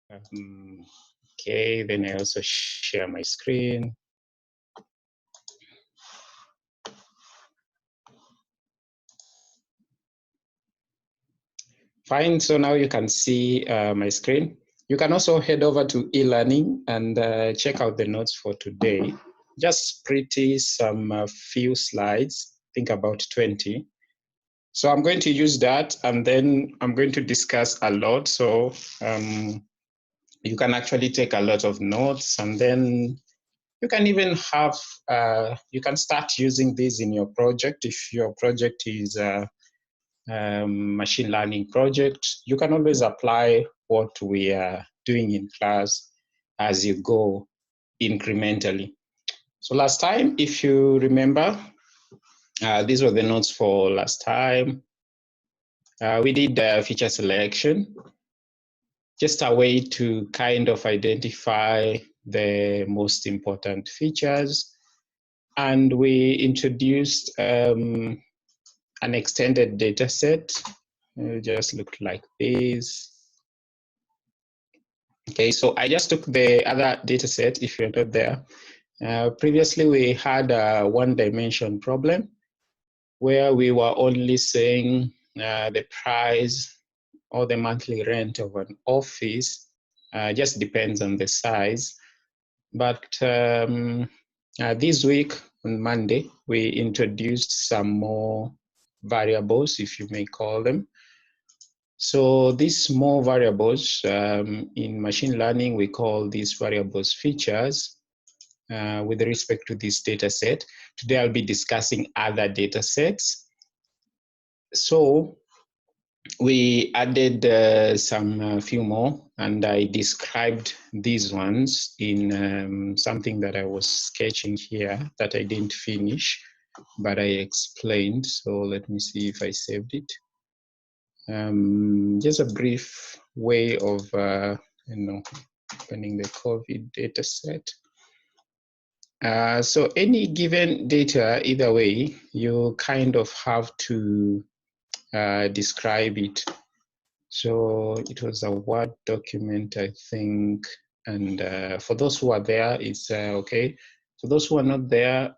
Okay, then I also share my screen. Fine, so now you can see my screen. You can also head over to e-learning and check out the notes for today. Just pretty some few slides, think about 20. So I'm going to use that, and then I'm going to discuss a lot. So you can actually take a lot of notes, and then you can even have, you can start using this in your project. If your project is machine learning project, you can always apply what we are doing in class as you go incrementally. So last time, if you remember, these were the notes for last time. We did feature selection, just a way to kind of identify the most important features. And we introduced an extended data set. It just looked like this. Okay, so I just took the other data set if you're not there. Previously, we had a one-dimension problem where we were only saying the price or the monthly rent of an office, just depends on the size. But this week on Monday, we introduced some more variables, if you may call them. So these more variables, in machine learning, we call these variables features with respect to this data set. Today I'll be discussing other data sets. So we added some few more, and I described these ones in something that I was sketching here that I didn't finish, but I explained. So let me see if I saved it. Just a brief way of opening the COVID data set. So any given data, either way, you kind of have to describe it. So it was a Word document, I think, and for those who are there, it's okay. For those who are not there,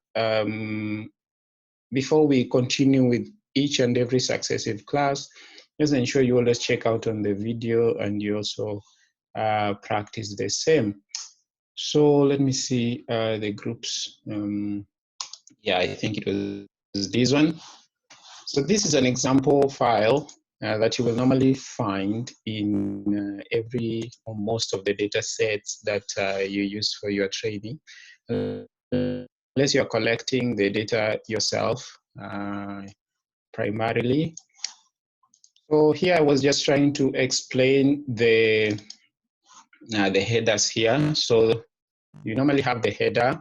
before we continue with each and every successive class, just ensure you always check out on the video and you also practice the same. So let me see the groups. Yeah, I think it was this one. So this is an example file that you will normally find in every or most of the data sets that you use for your training. Unless you're collecting the data yourself primarily. So here I was just trying to explain the headers here. So you normally have the header,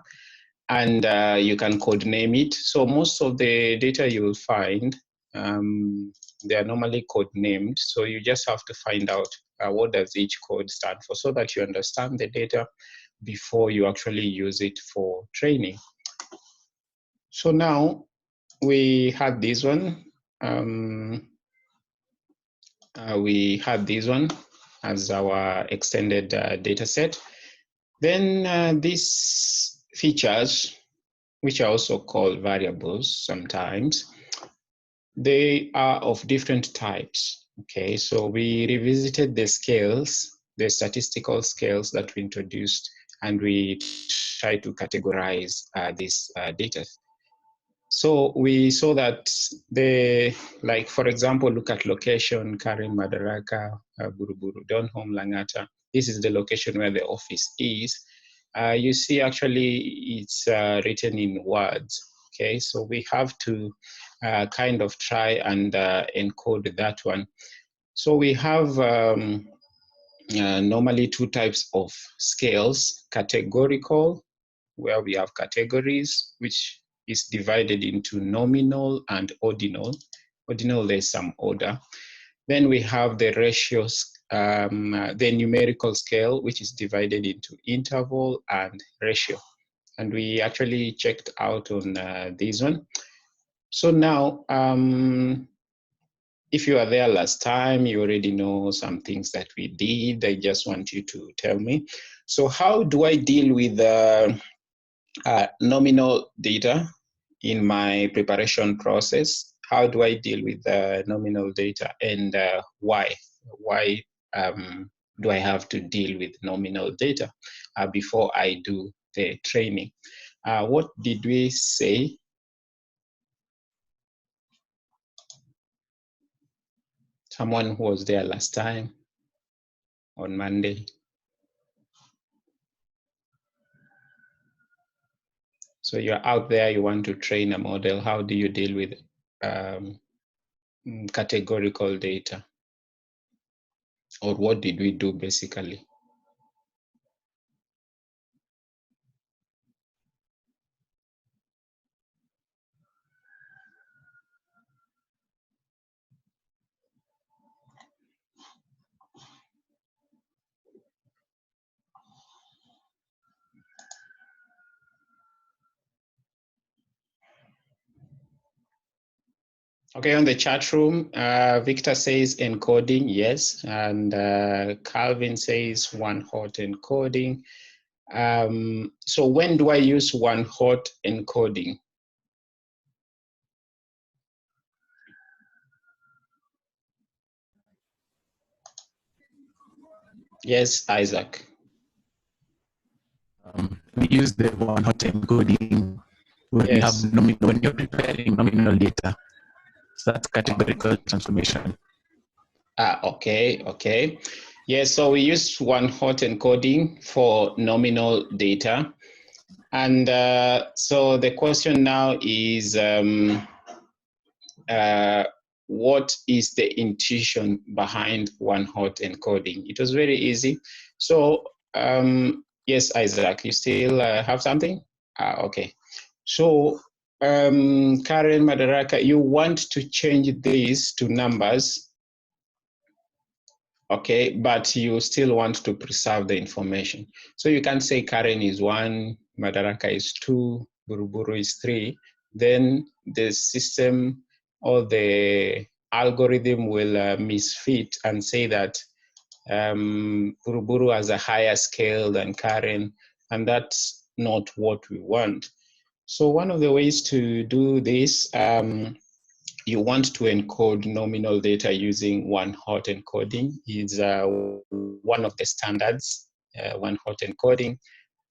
and you can code name it. So most of the data you will find, they are normally code named. So you just have to find out what does each code stand for, so that you understand the data before you actually use it for training. So now we had this one. We had this one as our extended data set. Then these features, which are also called variables sometimes, they are of different types. Okay, so we revisited the scales, the statistical scales that we introduced, and we try to categorize this data. So we saw that like for example, look at location, Karen, Madaraka, Buruburu, Donholm, Langata. This is the location where the office is. You see actually it's written in words. Okay, so we have to kind of try and encode that one. So we have normally two types of scales: categorical, where we have categories, which is divided into nominal and ordinal. Ordinal, there's some order. Then we have the ratios, the numerical scale, which is divided into interval and ratio. And we actually checked out on this one. So now, if you were there last time, you already know some things that we did. I just want you to tell me. So how do I deal with nominal data in my preparation process? How do I deal with nominal data, and why? Why do I have to deal with nominal data before I do the training? What did we say? Someone who was there last time on Monday. So you're out there, you want to train a model. How do you deal with categorical data? Or what did we do basically? Okay, on the chat room, Victor says encoding, yes. And Calvin says one hot encoding. So when do I use one hot encoding? Yes, Isaac. We use the one hot encoding when you have when you're preparing nominal data. So that's categorical transformation. Okay. Yes, so we use one hot encoding for nominal data. And so the question now is, what is the intuition behind one hot encoding? It was very easy. So yes, Isaac, you still have something? Okay. So Karen Madaraka, you want to change this to numbers, okay, but you still want to preserve the information. So you can say Karen is 1, Madaraka is 2, Buruburu is 3. Then the system or the algorithm will misfit and say that Buruburu has a higher scale than Karen, and that's not what we want. So one of the ways to do this, you want to encode nominal data using one hot encoding is one of the standards, one hot encoding.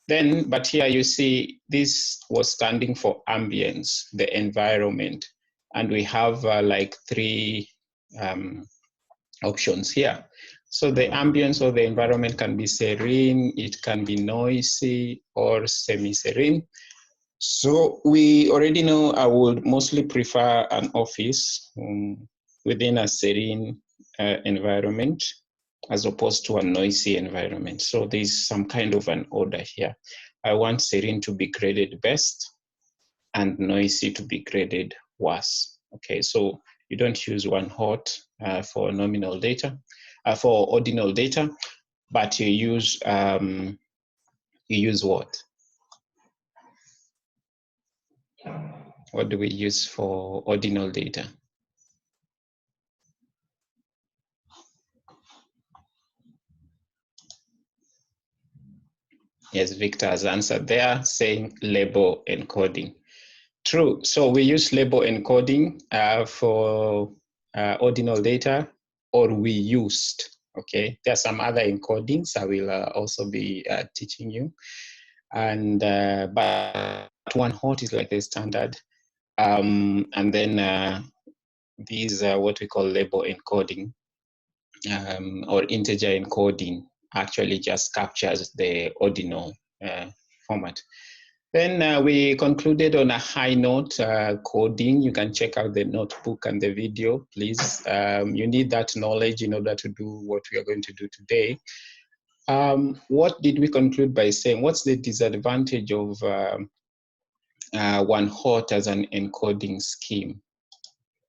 Then, but here you see this was standing for ambience, the environment. And we have like 3 options here. So the ambience or the environment can be serene, it can be noisy or semi-serene. So we already know I would mostly prefer an office within a serene environment as opposed to a noisy environment. So there's some kind of an order here. I want serene to be graded best and noisy to be graded worse. Okay, so you don't use one hot for nominal data, for ordinal data, but you use what? What do we use for ordinal data? Yes, Victor has answered there, saying label encoding. True. So we use label encoding for ordinal data, or we used. Okay. There are some other encodings I will also be teaching you, and but one hot is like the standard, and then these are what we call label encoding or integer encoding. Actually, just captures the ordinal format. Then we concluded on a high note, coding. You can check out the notebook and the video, please. You need that knowledge in order to do what we are going to do today. What did we conclude by saying? What's the disadvantage of one hot as an encoding scheme?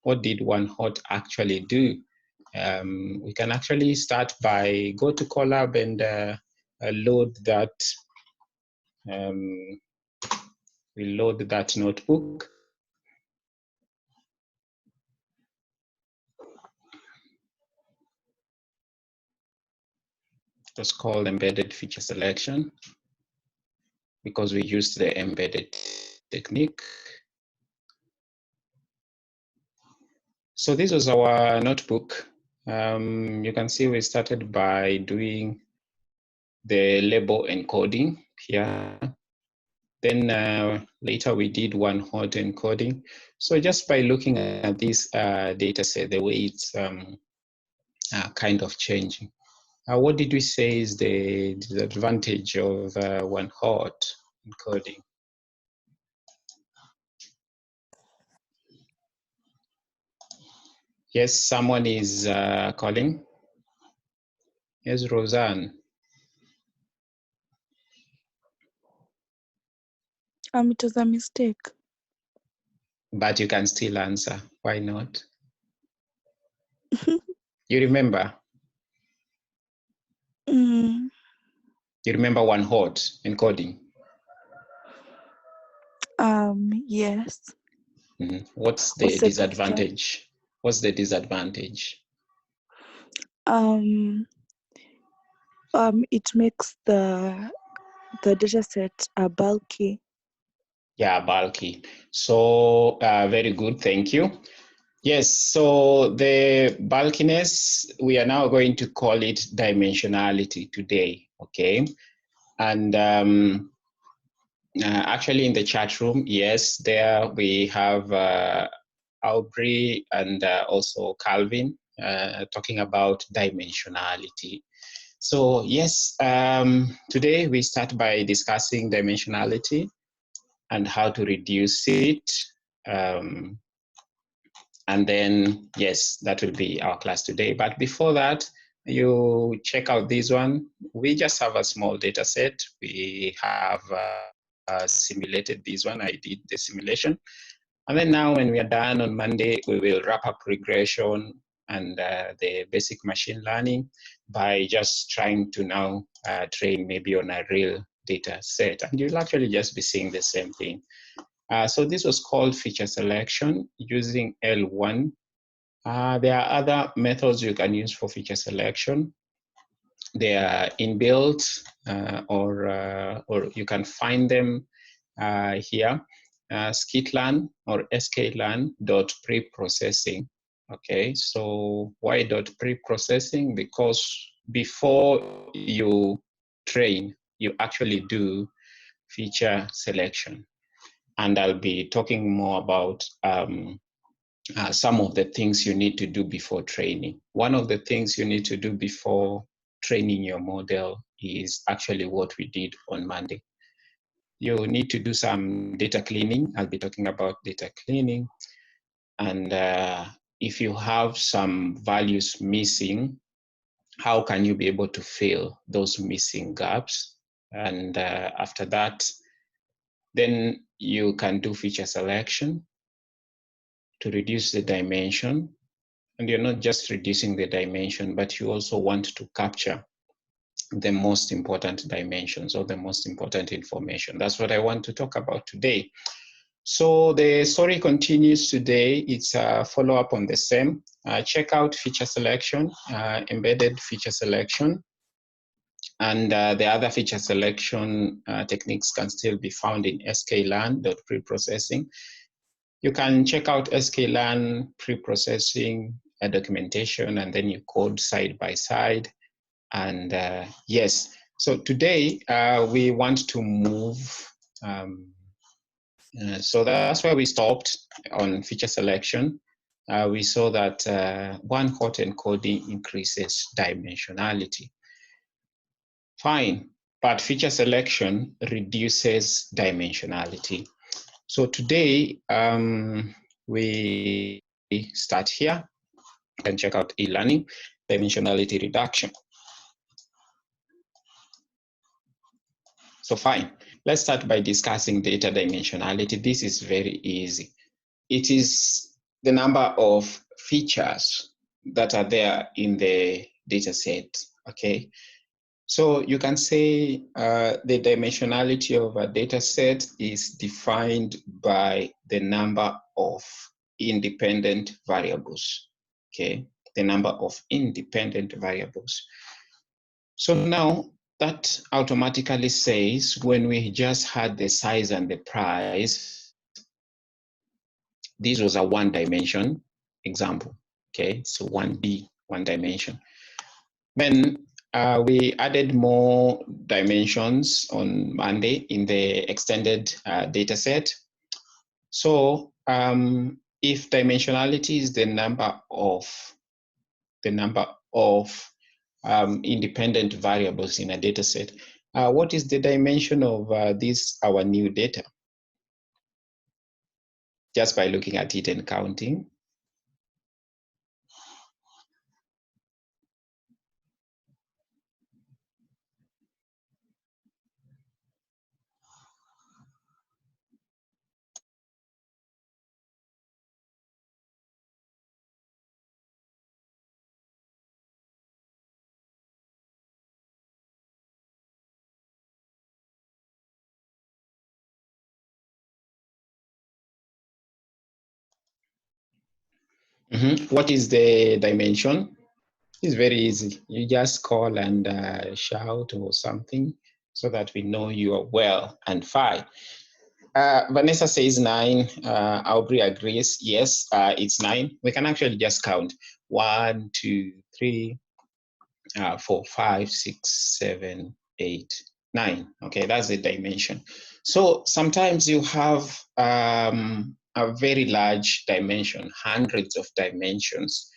What did one hot actually do? We can actually start by go to Colab and load that. We load that notebook. was called embedded feature selection because we used the embedded technique. So this was our notebook. You can see we started by doing the label encoding here. Then later we did one hot encoding. So just by looking at this data set, the way it's kind of changing. What did we say is the disadvantage of one hot encoding? Yes, someone is calling. Yes, Roseanne. It was a mistake. But you can still answer. Why not? You remember? Mm. You remember one hot encoding? Yes. Mm-hmm. What's the disadvantage? What's the disadvantage? It makes the data set bulky. Yeah, bulky. So very good, thank you. Yes, so the bulkiness, we are now going to call it dimensionality today, okay? And actually in the chat room, yes, there we have Aubrey and also Calvin talking about dimensionality. So yes, today we start by discussing dimensionality and how to reduce it. And then, yes, that will be our class today. But before that, you check out this one. We just have a small data set. We have simulated this one. I did the simulation. And then now when we are done on Monday, we will wrap up regression and the basic machine learning by just trying to now train maybe on a real data set. And you'll actually just be seeing the same thing. So this was called feature selection using L1. There are other methods you can use for feature selection. They are inbuilt or you can find them here. Skitlearn or sklearn.preprocessing. Okay, so why .preprocessing? Because before you train, you actually do feature selection. And I'll be talking more about some of the things you need to do before training. One of the things you need to do before training your model is actually what we did on Monday. You need to do some data cleaning. I'll be talking about data cleaning. And if you have some values missing, how can you be able to fill those missing gaps? And after that, then you can do feature selection to reduce the dimension. And you're not just reducing the dimension, but you also want to capture the most important dimensions or the most important information. That's what I want to talk about today. So the story continues today. It's a follow-up on the same. Check out feature selection, embedded feature selection. And the other feature selection techniques can still be found in sklearn.preprocessing. You can check out sklearn preprocessing documentation, and then you code side by side. And yes, so today we want to move. So that's where we stopped on feature selection. We saw that one hot encoding increases dimensionality. Fine, but feature selection reduces dimensionality. So today, we start here and check out e-learning, dimensionality reduction. So fine, let's start by discussing data dimensionality. This is very easy. It is the number of features that are there in the data set, okay? So you can say the dimensionality of a data set is defined by the number of independent variables, okay? The number of independent variables. So now that automatically says when we just had the size and the price, this was a one dimension example. Okay, so 1D, one dimension. Then we added more dimensions on Monday in the extended data set. So if dimensionality is the number of independent variables in a data set, what is the dimension of this, our new data? Just by looking at it and counting. What is the dimension? It's very easy. You just call and shout or something so that we know you are well and fine. Vanessa says 9. Aubrey agrees. Yes, it's 9. We can actually just count 1, 2, 3, 4, 5, 6, 7, 8, 9. Okay, that's the dimension. So sometimes you have a very large dimension, hundreds of dimensions,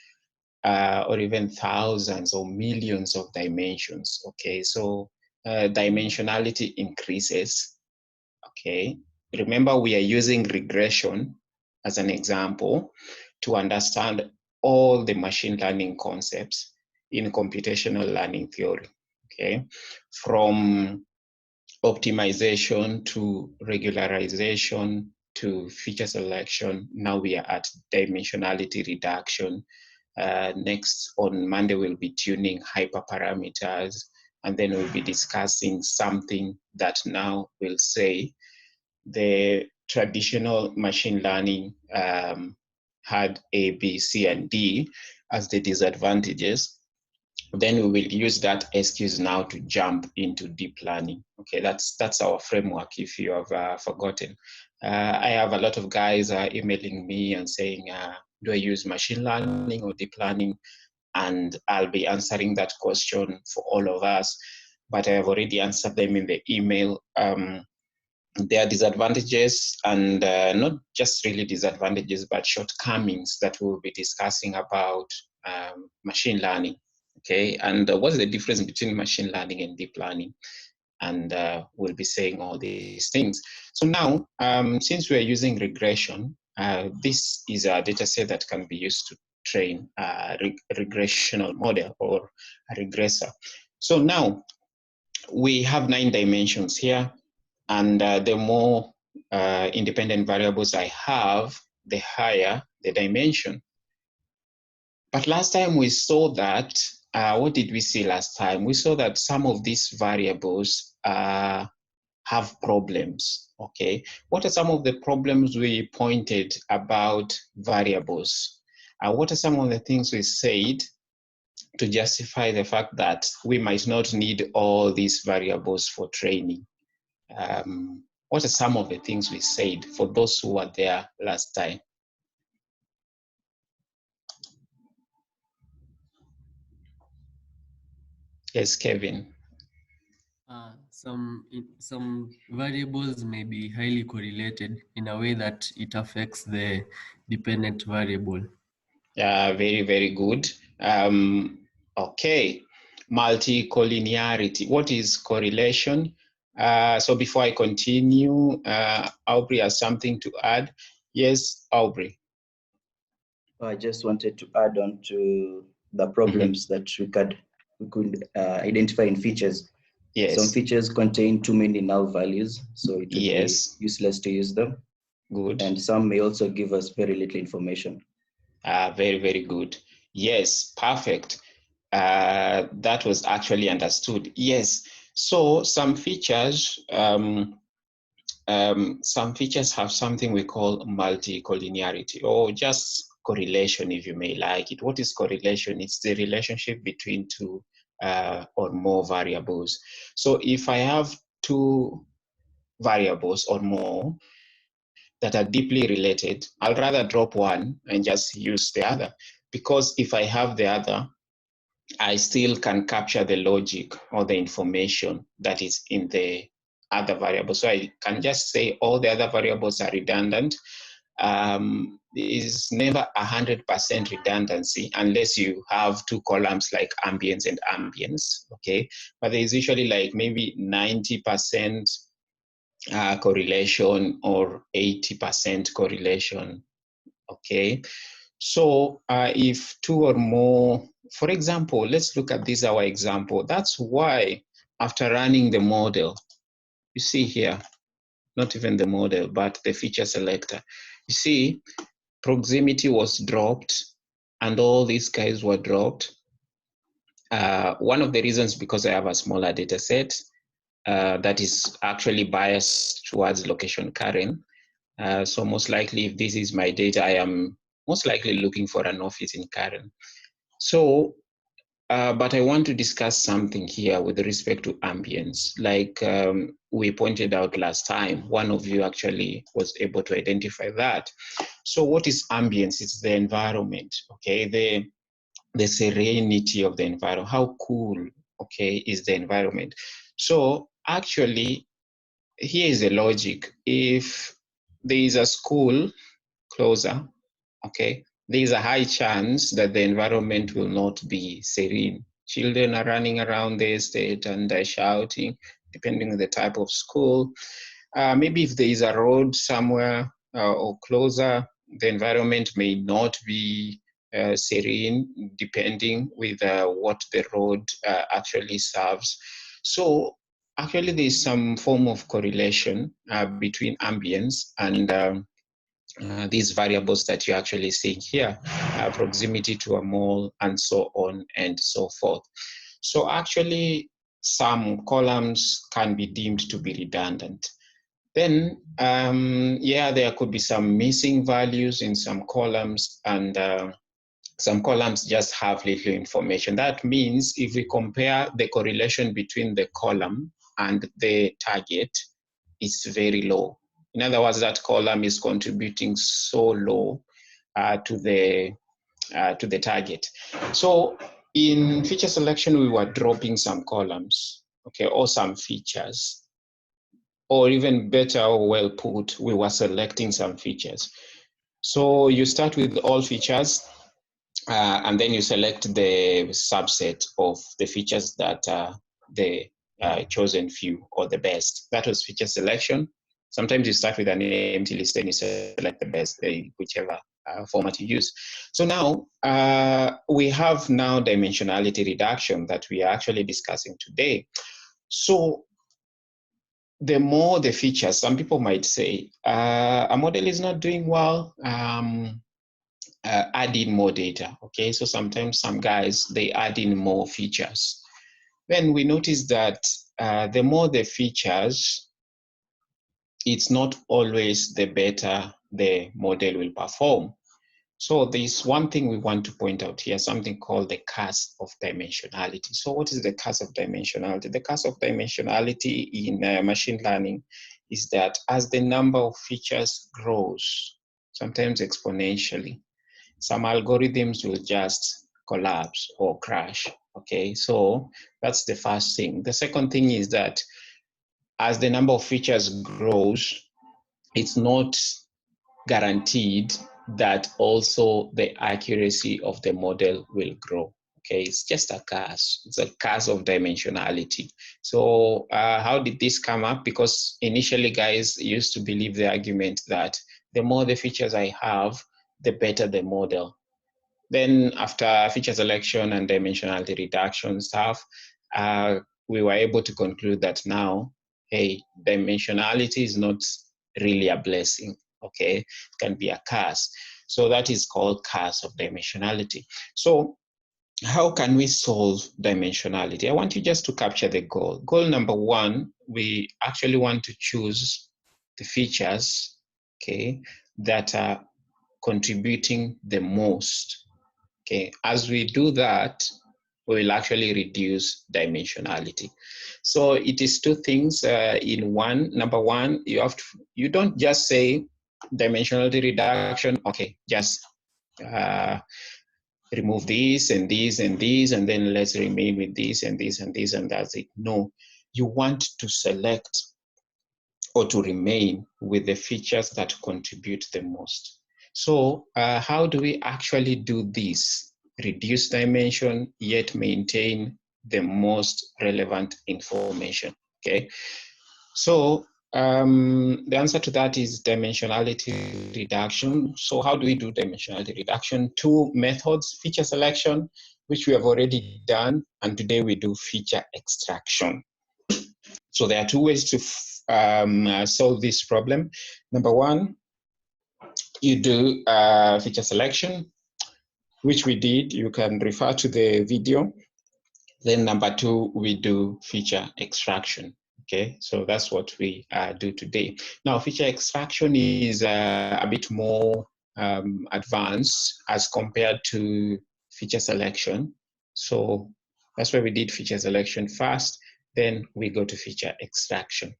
or even thousands or millions of dimensions. Okay, so dimensionality increases. Okay, remember we are using regression as an example to understand all the machine learning concepts in computational learning theory. Okay, from optimization to regularization to feature selection. Now we are at dimensionality reduction. Next on Monday, we'll be tuning hyperparameters, and then we'll be discussing something that now will say the traditional machine learning had A, B, C, and D as the disadvantages. Then we will use that excuse now to jump into deep learning. Okay, that's our framework if you have forgotten. I have a lot of guys emailing me and saying, do I use machine learning or deep learning? And I'll be answering that question for all of us, but I have already answered them in the email. There are disadvantages and not just really disadvantages, but shortcomings that we'll be discussing about machine learning. Okay, and what's the difference between machine learning and deep learning? And we'll be saying all these things. So now, since we're using regression, this is a data set that can be used to train a regressional model or a regressor. So now we have 9 dimensions here, and the more independent variables I have, the higher the dimension. But last time we saw that, what did we see last time? We saw that some of these variables have problems, okay? What are some of the problems we pointed about variables? What are some of the things we said to justify the fact that we might not need all these variables for training? What are some of the things we said for those who were there last time? Yes, Kevin. Some variables may be highly correlated in a way that it affects the dependent variable. Very, very good. Okay, multicollinearity. What is correlation? So before I continue, Aubrey has something to add. Yes, Aubrey. I just wanted to add on to the problems that we could identify in features. Yes. Some features contain too many null values, so it would Yes. be useless to use them. Good. And some may also give us very little information. Very, very good. Yes, perfect. That was actually understood. Yes. So some features have something we call multicollinearity, or just correlation, if you may like it. What is correlation? It's the relationship between two or more variables. So if I have two variables or more that are deeply related, I'll rather drop one and just use the other, because if I have the other, I still can capture the logic or the information that is in the other variable. So I can just say all the other variables are redundant. Is never 100% redundancy unless you have two columns like ambience and ambience, okay? But there's usually like maybe 90% correlation or 80% correlation, okay? So if two or more, for example, let's look at this, our example. That's why after running the model, you see here, not even the model, but the feature selector, you see proximity was dropped and all these guys were dropped. One of the reasons, because I have a smaller data set that is actually biased towards location Karen. So most likely if this is my data, I am most likely looking for an office in Karen. So, but I want to discuss something here with respect to ambience. Like we pointed out last time, one of you actually was able to identify that. So what is ambience? It's the environment, okay? The serenity of the environment. How cool, okay, is the environment? So actually, here is the logic. If there is a school closer, okay, there is a high chance that the environment will not be serene. Children are running around the estate and they're shouting, depending on the type of school. Maybe if there is a road somewhere or closer, the environment may not be serene, depending with what the road actually serves. So actually there is some form of correlation between ambience and these variables that you're actually seeing here, proximity to a mall and so on and so forth. So actually some columns can be deemed to be redundant. Then, yeah, there could be some missing values in some columns, and some columns just have little information. That means if we compare the correlation between the column and the target, it's very low. In other words, that column is contributing so low to the target. So in feature selection, we were dropping some columns, okay, or some features. Or even better or well put, we were selecting some features. So you start with all features, and then you select the subset of the features that are the chosen few or the best. That was feature selection. Sometimes you start with an empty list and you select the best, whichever format you use. So now we have now dimensionality reduction that we are actually discussing today. So the more the features, some people might say, a model is not doing well, add in more data, okay? So sometimes some guys, they add in more features. Then we notice that the more the features, it's not always the better the model will perform. So there's one thing we want to point out here, something called the curse of dimensionality. So what is the curse of dimensionality? The curse of dimensionality in machine learning is that as the number of features grows, sometimes exponentially, some algorithms will just collapse or crash, okay? So that's the first thing. The second thing is that as the number of features grows, it's not guaranteed that also the accuracy of the model will grow. Okay, it's just a curse. It's a curse of dimensionality. So how did this come up? Because initially guys used to believe the argument that the more the features I have, the better the model. Then after feature selection and dimensionality reduction stuff, we were able to conclude that now, hey, dimensionality is not really a blessing, okay? It can be a curse. So that is called curse of dimensionality. So how can we solve dimensionality? I want you just to capture the goal. Goal number one, we actually want to choose the features, okay, that are contributing the most. Okay, as we do that, we will actually reduce dimensionality. So it is two things in one. Number one, you don't just say dimensionality reduction, okay, just remove these and these and these, and then let's remain with this and this and this, and that's it. No, you want to select or to remain with the features that contribute the most. So how do we actually do this? Reduce dimension, yet maintain the most relevant information, okay? So the answer to that is dimensionality reduction. So how do we do dimensionality reduction? Two methods: feature selection, which we have already done, and today we do feature extraction. So there are two ways to solve this problem. Number one, you do feature selection, which we did. You can refer to the video. Then number two, we do feature extraction. Okay, so that's what we do today. Now, feature extraction is a bit more advanced as compared to feature selection. So that's why we did feature selection first, then we go to feature extraction.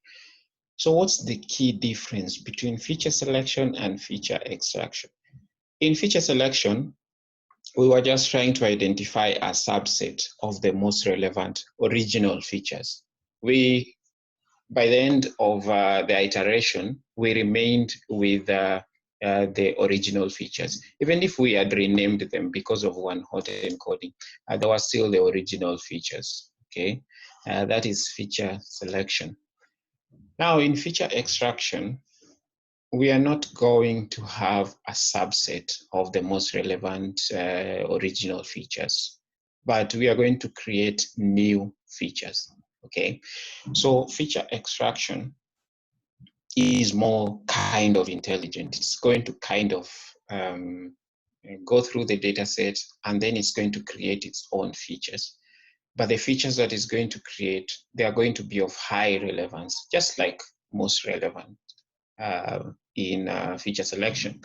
So what's the key difference between feature selection and feature extraction? In feature selection, we were just trying to identify a subset of the most relevant original features. By the end of the iteration, we remained with the original features. Even if we had renamed them because of one hot encoding, there were still the original features, okay? That is feature selection. Now, in feature extraction, we are not going to have a subset of the most relevant original features, but we are going to create new features, okay? So feature extraction is more kind of intelligent. It's going to kind of go through the data set, and then it's going to create its own features. But the features that it's going to create, they are going to be of high relevance, just like most relevant in feature selection.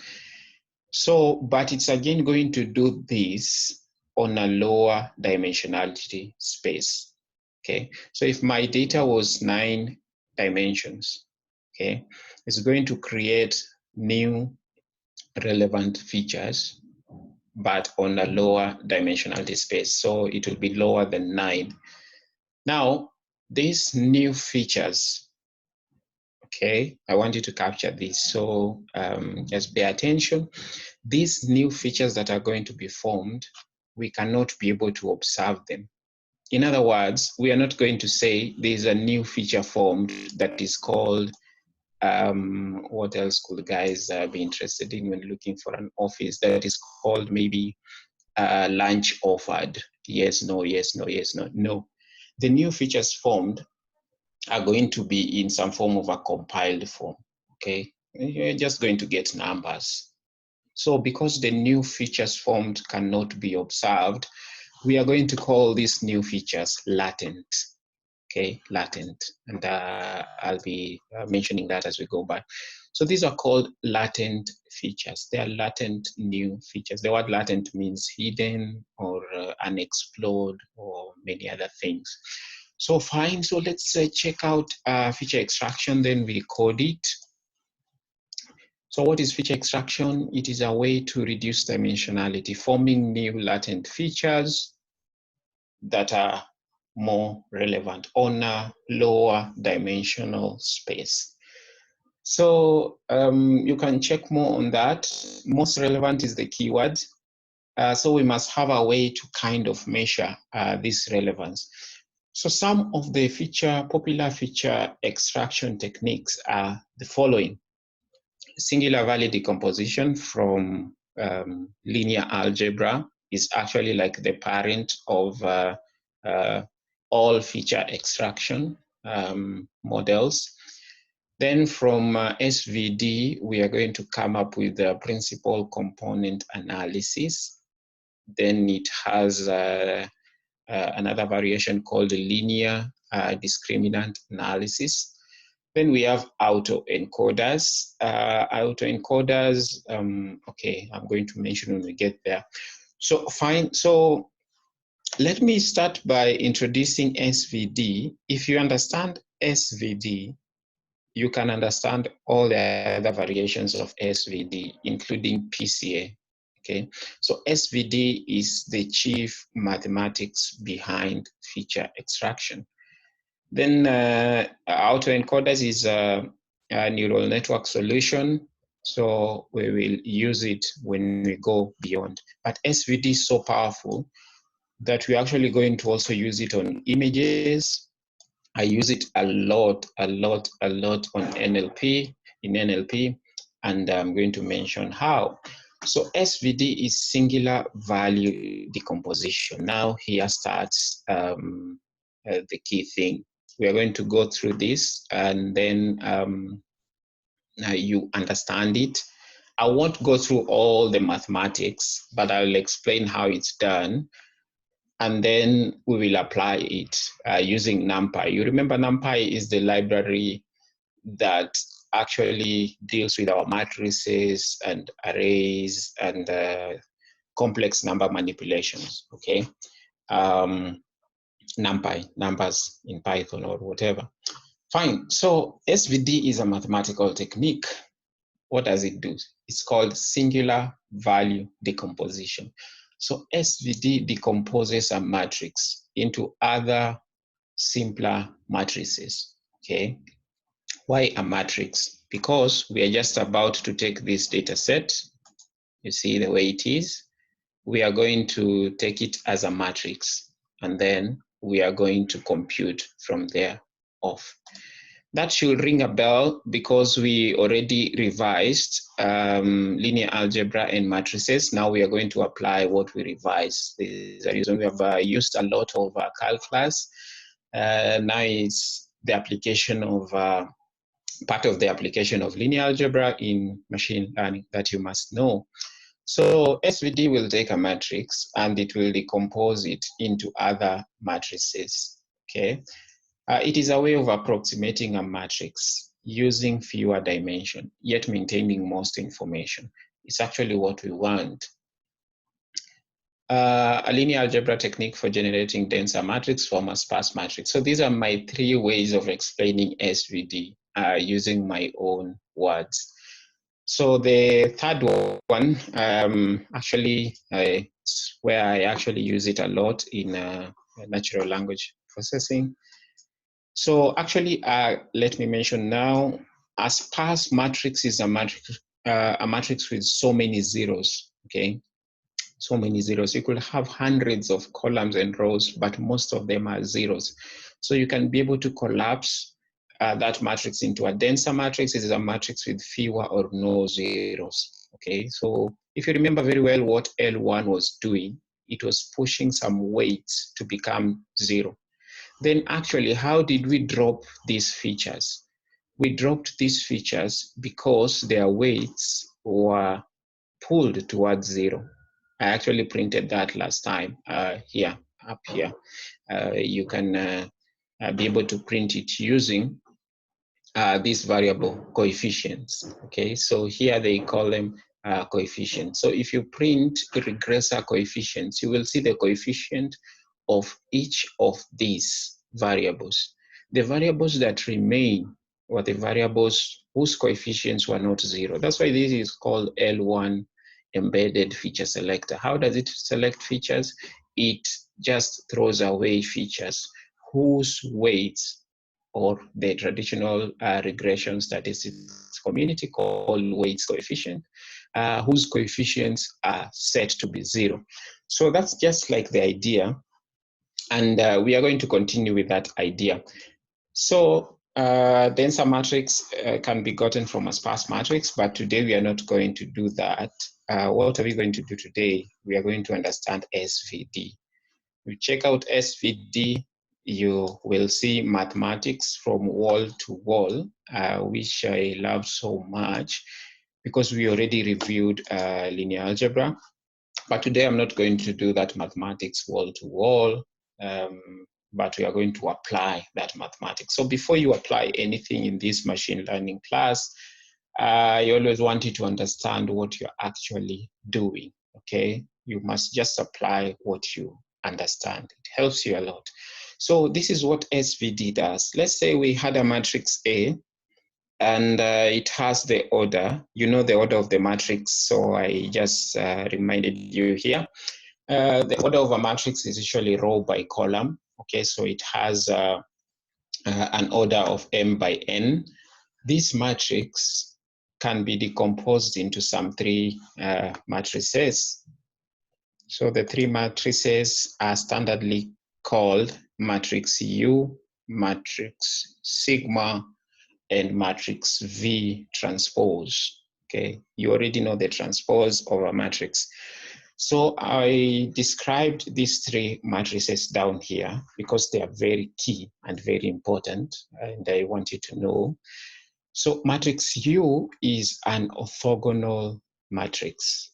So, but it's again going to do this on a lower dimensionality space, okay? So if my data was 9 dimensions, okay, it's going to create new relevant features, but on a lower dimensionality space. So it will be lower than 9. Now, these new features, okay, I want you to capture this. So just pay attention. These new features that are going to be formed, we cannot be able to observe them. In other words, we are not going to say there's a new feature formed that is called, what else could guys be interested in when looking for an office, that is called maybe lunch offered. Yes, no, yes, no, yes, no, no. The new features formed are going to be in some form of a compiled form, okay? You're just going to get numbers. So because the new features formed cannot be observed, we are going to call these new features latent, okay? Latent, and I'll be mentioning that as we go by. So these are called latent features. They are latent new features. The word latent means hidden or unexplored or many other things. So fine, so let's check out feature extraction, then we code it. So what is feature extraction? It is a way to reduce dimensionality, forming new latent features that are more relevant on a lower dimensional space. So you can check more on that. Most relevant is the keyword. So we must have a way to kind of measure this relevance. So some of the popular feature extraction techniques are the following. Singular value decomposition from linear algebra is actually like the parent of all feature extraction models. Then from SVD, we are going to come up with the principal component analysis. Then it has another variation called the linear discriminant analysis. Then we have autoencoders. Autoencoders, okay, I'm going to mention when we get there. So fine, so Let me start by introducing SVD. If you understand SVD, you can understand all the other variations of SVD, including PCA. Okay, so SVD is the chief mathematics behind feature extraction. Then autoencoders is a neural network solution. So we will use it when we go beyond. But SVD is so powerful that we're actually going to also use it on images. I use it a lot on NLP, in NLP, and I'm going to mention how. So SVD is singular value decomposition. Now here starts the key thing. We are going to go through this and then you understand it. I won't go through all the mathematics, but I'll explain how it's done. And then we will apply it using NumPy. You remember NumPy is the library that actually deals with our matrices and arrays and complex number manipulations, okay? NumPy, numbers in Python or whatever. Fine, so SVD is a mathematical technique. What does it do? It's called singular value decomposition. So SVD decomposes a matrix into other simpler matrices, okay? Why a matrix? Because we are just about to take this data set. You see the way it is. We are going to take it as a matrix, and then we are going to compute from there off. That should ring a bell because we already revised linear algebra and matrices. Now we are going to apply what we revised. This is a reason we have used a lot of calculus. Now it's the application of part of the application of linear algebra in machine learning that you must know. So SVD will take a matrix and it will decompose it into other matrices, okay? It is a way of approximating a matrix using fewer dimensions, yet maintaining most information. It's actually what we want. A linear algebra technique for generating denser matrix from a sparse matrix. So these are my 3 ways of explaining SVD using my own words. So the third one, actually, where I actually use it a lot in natural language processing. So actually, let me mention now, a sparse matrix is a matrix with so many zeros, okay? So many zeros. You could have hundreds of columns and rows, but most of them are zeros. So you can be able to collapse that matrix into a denser matrix. It is a matrix with fewer or no zeros, okay? So if you remember very well what L1 was doing, it was pushing some weights to become 0. Then actually, how did we drop these features? We dropped these features because their weights were pulled towards 0. I actually printed that last time here, up here. You can be able to print it using these variable coefficients, okay? So here they call them coefficients. So if you print regressor coefficients, you will see the coefficient of each of these variables. The variables that remain were the variables whose coefficients were not 0. That's why this is called L1 embedded feature selector. How does it select features? It just throws away features whose weights, or the traditional regression statistics community called weights coefficient, whose coefficients are set to be 0. So that's just like the idea. And we are going to continue with that idea. So denser matrix can be gotten from a sparse matrix, but today we are not going to do that. What are we going to do today? We are going to understand SVD. We check out SVD, you will see mathematics from wall to wall, which I love so much because we already reviewed linear algebra. But today I'm not going to do that mathematics wall to wall, but we are going to apply that mathematics. So before you apply anything in this machine learning class, I always want you to understand what you're actually doing, okay? You must just apply what you understand. It helps you a lot. So this is what SVD does. Let's say we had a matrix A, and it has the order. You know the order of the matrix, so I just reminded you here. The order of a matrix is usually row by column. Okay, so it has an order of m by n. This matrix can be decomposed into some three matrices. So the three matrices are standardly called matrix U, matrix sigma, and matrix V transpose. Okay, you already know the transpose of a matrix. So I described these three matrices down here because they are very key and very important, and I want you to know. So matrix U is an orthogonal matrix,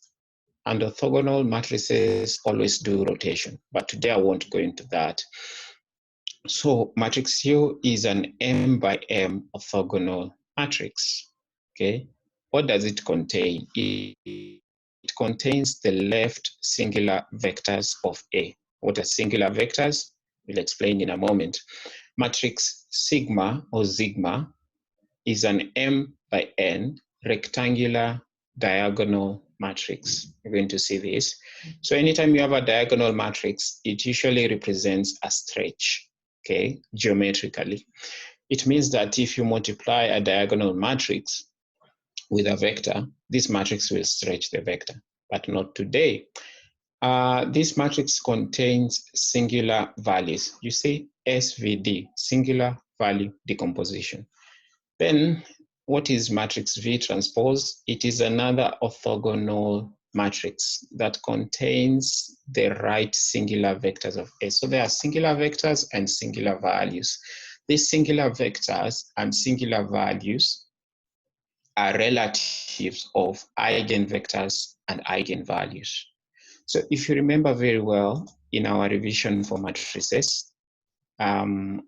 and orthogonal matrices always do rotation, but today I won't go into that. So matrix U is an M by M orthogonal matrix. Okay, what does it contain? It contains the left singular vectors of A. What are singular vectors? We'll explain in a moment. Matrix sigma or sigma is an M by N rectangular diagonal matrix. You're going to see this. So anytime you have a diagonal matrix, it usually represents a stretch, okay, geometrically. It means that if you multiply a diagonal matrix with a vector, this matrix will stretch the vector, but not today. This matrix contains singular values. You see SVD, singular value decomposition. Then what is matrix V transpose? It is another orthogonal matrix that contains the right singular vectors of A. So there are singular vectors and singular values. These singular vectors and singular values are relatives of eigenvectors and eigenvalues. So if you remember very well in our revision for matrices,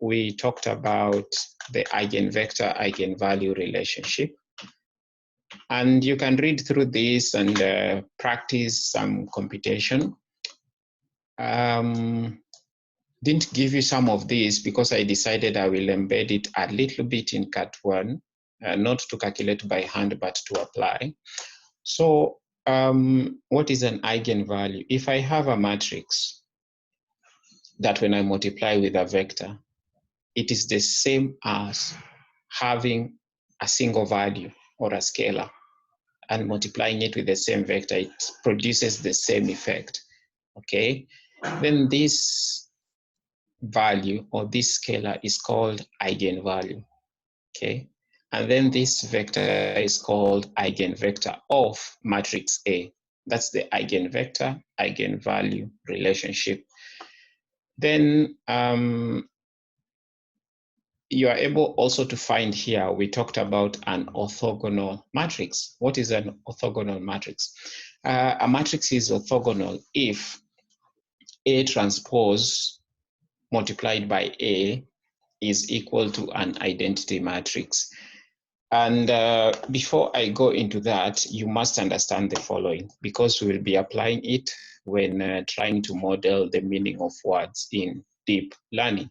we talked about the eigenvector eigenvalue relationship. And you can read through this and practice some computation. Didn't give you some of these because I decided I will embed it a little bit in Cat 1, not to calculate by hand, but to apply. So what is an eigenvalue? If I have a matrix that when I multiply with a vector, it is the same as having a single value or a scalar and multiplying it with the same vector, it produces the same effect, okay? Then this value or this scalar is called eigenvalue, okay? And then this vector is called eigenvector of matrix A. That's the eigenvector, eigenvalue relationship. Then you are able also to find here, we talked about an orthogonal matrix. What is an orthogonal matrix? A matrix is orthogonal if A transpose multiplied by A is equal to an identity matrix. And before I go into that, you must understand the following, because we will be applying it when trying to model the meaning of words in deep learning.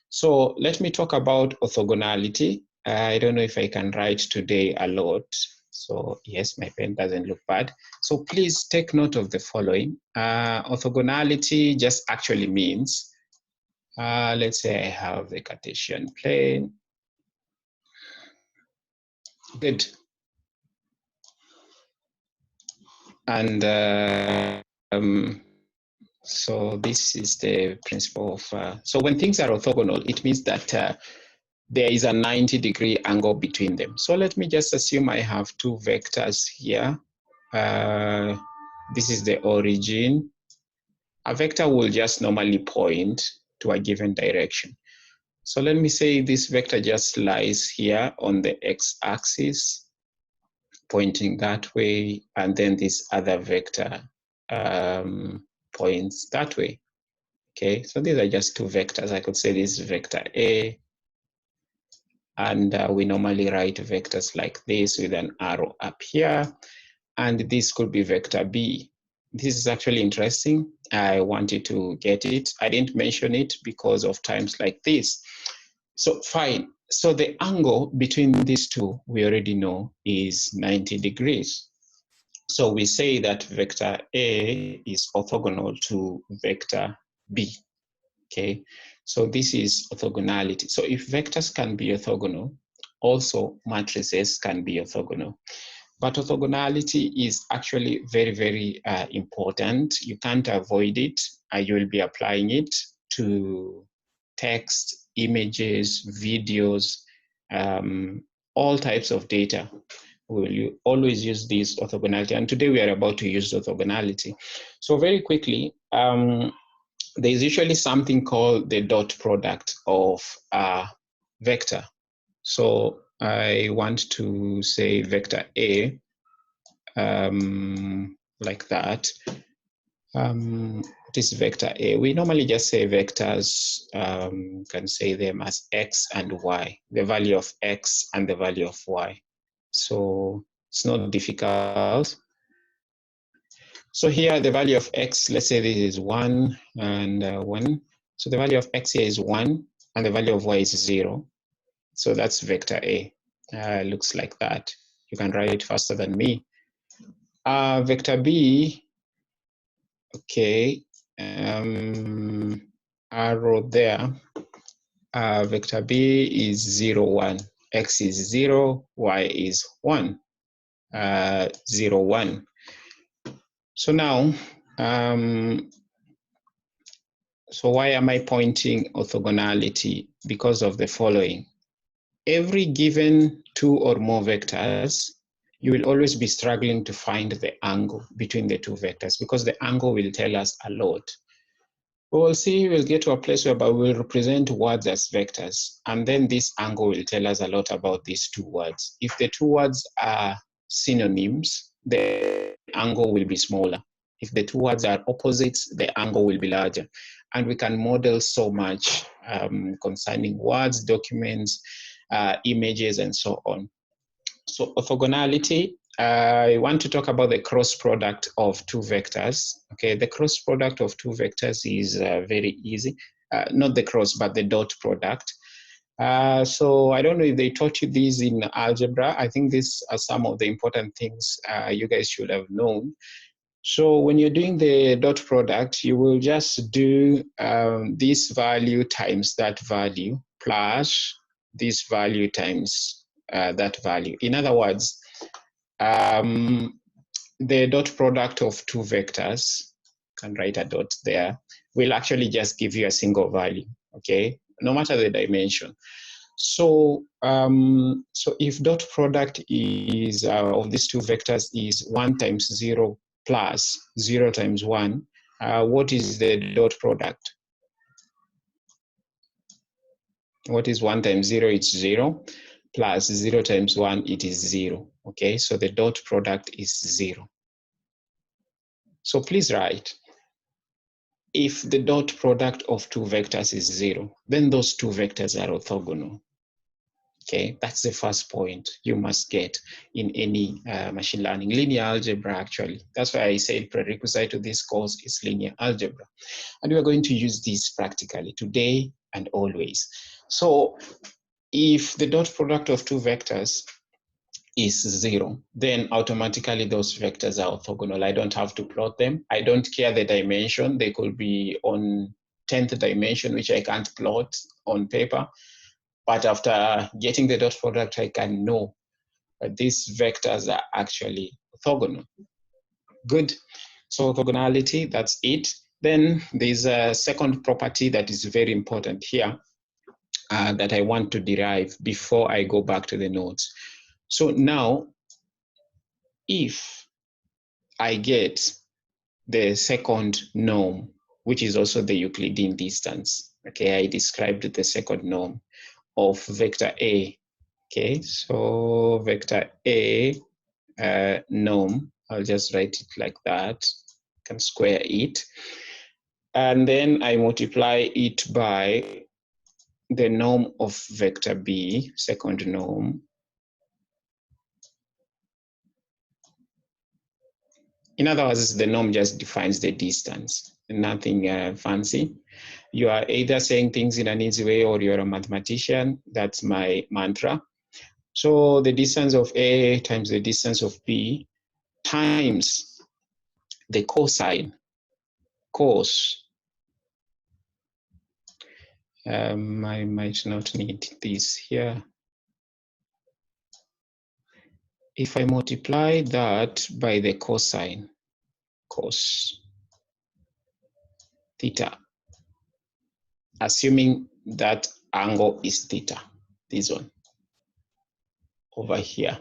So let me talk about orthogonality. I don't know if I can write today a lot. So yes, my pen doesn't look bad. So please take note of the following. Orthogonality just actually means, let's say I have the Cartesian plane. Good. And so this is the principle of, so when things are orthogonal, it means that there is a 90-degree angle between them. So let me just assume I have two vectors here. This is the origin. A vector will just normally point to a given direction. So let me say this vector just lies here on the x-axis, pointing that way, and then this other vector points that way. Okay, so these are just two vectors. I could say this is vector A, and we normally write vectors like this with an arrow up here, and this could be vector B. This is actually interesting. I wanted to get it. I didn't mention it because of times like this. So fine. So the angle between these two, we already know, is 90 degrees. So we say that vector A is orthogonal to vector B. Okay, so this is orthogonality. So if vectors can be orthogonal, also matrices can be orthogonal. But orthogonality is actually very, very important. You can't avoid it. You will be applying it to text, images, videos, all types of data. Will always use this orthogonality. And today we are about to use orthogonality. So very quickly, there's usually something called the dot product of a vector. So I want to say vector A, like that. This vector A, we normally just say vectors, can say them as X and Y, the value of X and the value of Y. So it's not difficult. So here the value of X, let's say this is 1 and 1. So the value of X here is 1 and the value of Y is 0. So that's vector A. Looks like that. You can write it faster than me. Vector B, okay, arrow there. Vector B is 0, 1. X is 0, Y is 1. 0, 1. So now, so why am I pointing orthogonality? Because of the following. Every given 2 or more vectors, you will always be struggling to find the angle between the 2 vectors because the angle will tell us a lot. We'll see, we'll get to a place whereby we'll represent words as vectors, and then this angle will tell us a lot about these 2 words. If the 2 words are synonyms, the angle will be smaller. If the 2 words are opposites, the angle will be larger. And we can model so much concerning words, documents, images, and so on. So orthogonality, I want to talk about the cross product of 2 vectors. Okay, the cross product of 2 vectors is very easy. Not the cross, but the dot product. So I don't know if they taught you this in algebra. I think these are some of the important things you guys should have known. So when you're doing the dot product, you will just do this value times that value plus this value times that value. In other words, the dot product of 2 vectors, can write a dot there, will actually just give you a single value, okay? No matter the dimension. So, so if dot product is of these 2 vectors is 1 times 0 plus 0 times 1, what is the dot product? What is 1 times 0? It's 0. Plus 0 times 1, it is 0. Okay, so the dot product is 0. So please write, if the dot product of 2 vectors is 0, then those 2 vectors are orthogonal. Okay, that's the first point you must get in any machine learning, linear algebra actually. That's why I said prerequisite to this course is linear algebra. And we're going to use this practically today and always. So if the dot product of 2 vectors is 0, then automatically those vectors are orthogonal. I don't have to plot them. I don't care the dimension. They could be on 10th dimension, which I can't plot on paper. But after getting the dot product, I can know that these vectors are actually orthogonal. Good. So orthogonality, that's it. Then there's a second property that is very important here that I want to derive before I go back to the notes. So now, if I get the second norm, which is also the Euclidean distance, okay, I described the second norm of vector A. Okay, so vector A norm, I'll just write it like that, can square it. And then I multiply it by the norm of vector B, second norm. In other words, the norm just defines the distance, nothing fancy. You are either saying things in an easy way or you're a mathematician. That's my mantra. So the distance of A times the distance of B times the cosine, cos. I might not need this here. If I multiply that by the cosine, cos theta, assuming that angle is theta, this one over here.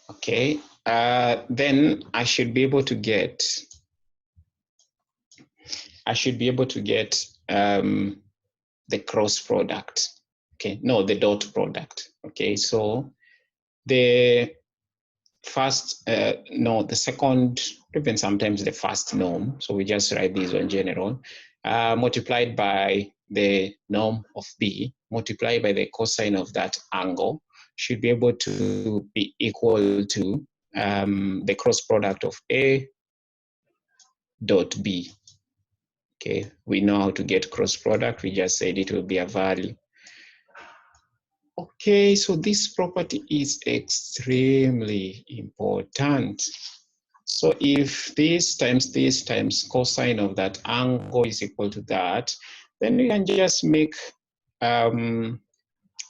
Okay, then I should be able to get the cross product. Okay, no, the dot product. Okay, so the first, the second, even sometimes the first norm, so we just write this on general, multiplied by the norm of B, multiplied by the cosine of that angle, should be able to be equal to the cross product of A dot B. Okay, we know how to get cross product. We just said it will be a value. Okay, so this property is extremely important. So if this times cosine of that angle is equal to that, then we can just make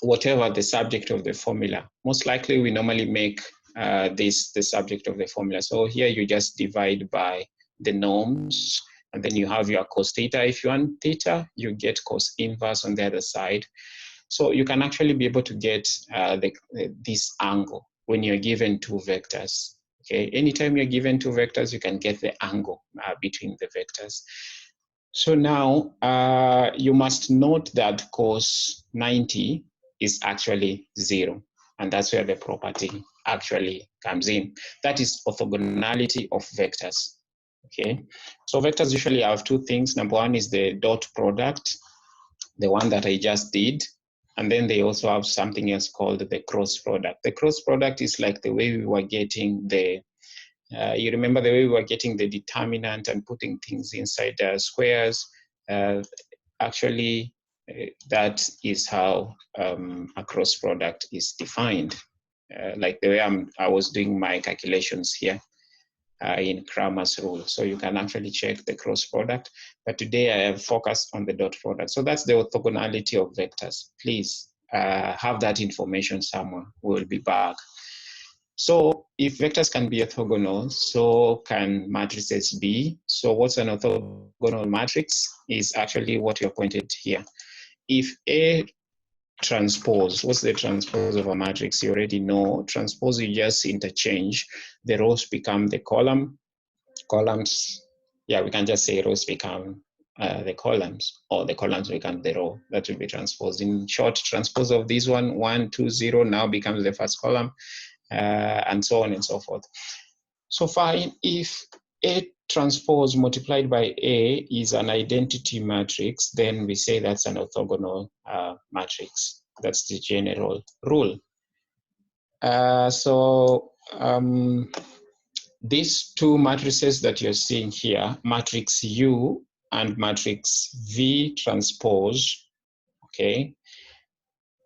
whatever the subject of the formula. Most likely we normally make this the subject of the formula. So here you just divide by the norms, and then you have your cos theta. If you want theta, you get cos inverse on the other side. So you can actually be able to get this angle when you're given two vectors. Okay, anytime you're given two vectors, you can get the angle between the vectors. So now you must note that cos 90 is actually 0, and that's where the property actually comes in. That is orthogonality of vectors. Okay, so vectors usually have two things. Number one is the dot product, the one that I just did. And then they also have something else called the cross product. The cross product is like the way we were getting the, you remember the way we were getting the determinant and putting things inside squares. Actually, that is how a cross product is defined. Like the way I was doing my calculations here. In Cramer's rule. So you can actually check the cross product, but today I have focused on the dot product. So that's the orthogonality of vectors. Please have that information somewhere. We'll be back. So if vectors can be orthogonal, so can matrices be. So what's an orthogonal matrix is actually what you're pointed here. If A transpose, what's the transpose of a matrix? You already know. Transpose, you just interchange. The rows become the columns. Yeah, we can just say rows become the columns, or the columns become the row. That will be transpose. In short, transpose of this one, 1, 2, 0 now becomes the first column, and so on and so forth. So fine, if A transpose multiplied by A is an identity matrix, then we say that's an orthogonal matrix. That's the general rule. These two matrices that you're seeing here, matrix U and matrix V transpose, okay,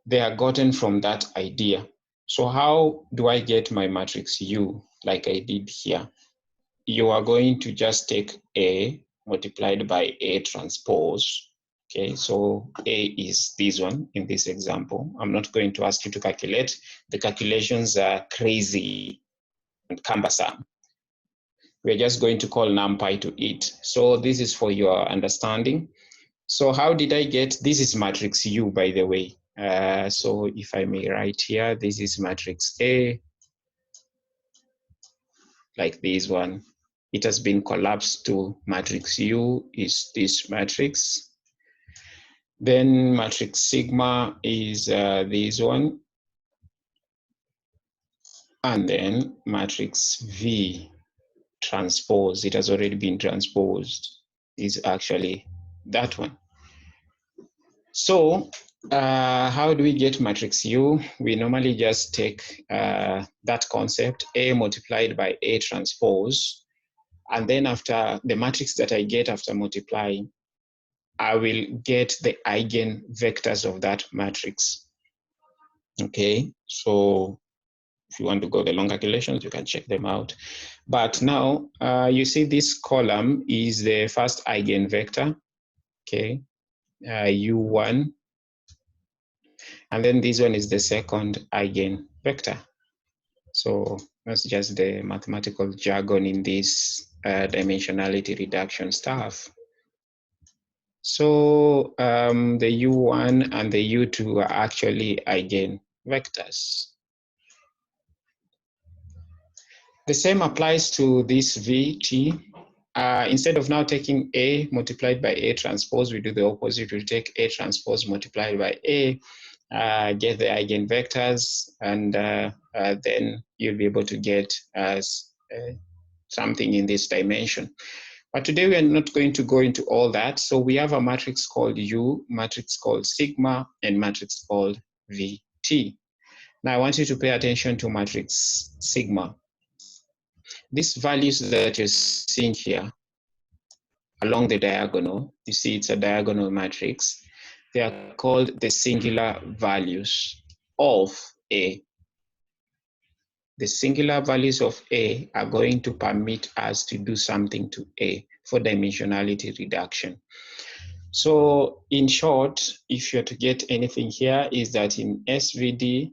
they are gotten from that idea. So how do I get my matrix U like I did here? You are going to just take A multiplied by A transpose. Okay, so A is this one in this example. I'm not going to ask you to calculate. The calculations are crazy and cumbersome. We're just going to call NumPy to it. So this is for your understanding. So how did I get, this is matrix U, by the way. So if I may write here, this is matrix A, like this one. It has been collapsed to matrix U is this matrix. Then matrix sigma is this one. And then matrix V transpose, it has already been transposed, is actually that one. So How do we get matrix U? We normally just take that concept, A multiplied by A transpose, and then after the matrix that I get after multiplying, I will get the eigenvectors of that matrix. Okay, so if you want to go the long calculations, you can check them out. But now you see this column is the first eigenvector, okay, U1. And then this one is the second eigenvector. So that's just the mathematical jargon in this dimensionality reduction stuff. So the U1 and the U2 are actually eigenvectors. The same applies to this VT. Instead of now taking A multiplied by A transpose, we do the opposite. We take A transpose multiplied by A, get the eigenvectors, and then you'll be able to get something in this dimension. But today we are not going to go into all that. So we have a matrix called U, matrix called sigma, and matrix called VT. Now I want you to pay attention to matrix sigma. These values that you're seeing here along the diagonal, you see it's a diagonal matrix. They are called the singular values of A. The singular values of A are going to permit us to do something to A for dimensionality reduction. So in short, if you're to get anything here, is that in SVD,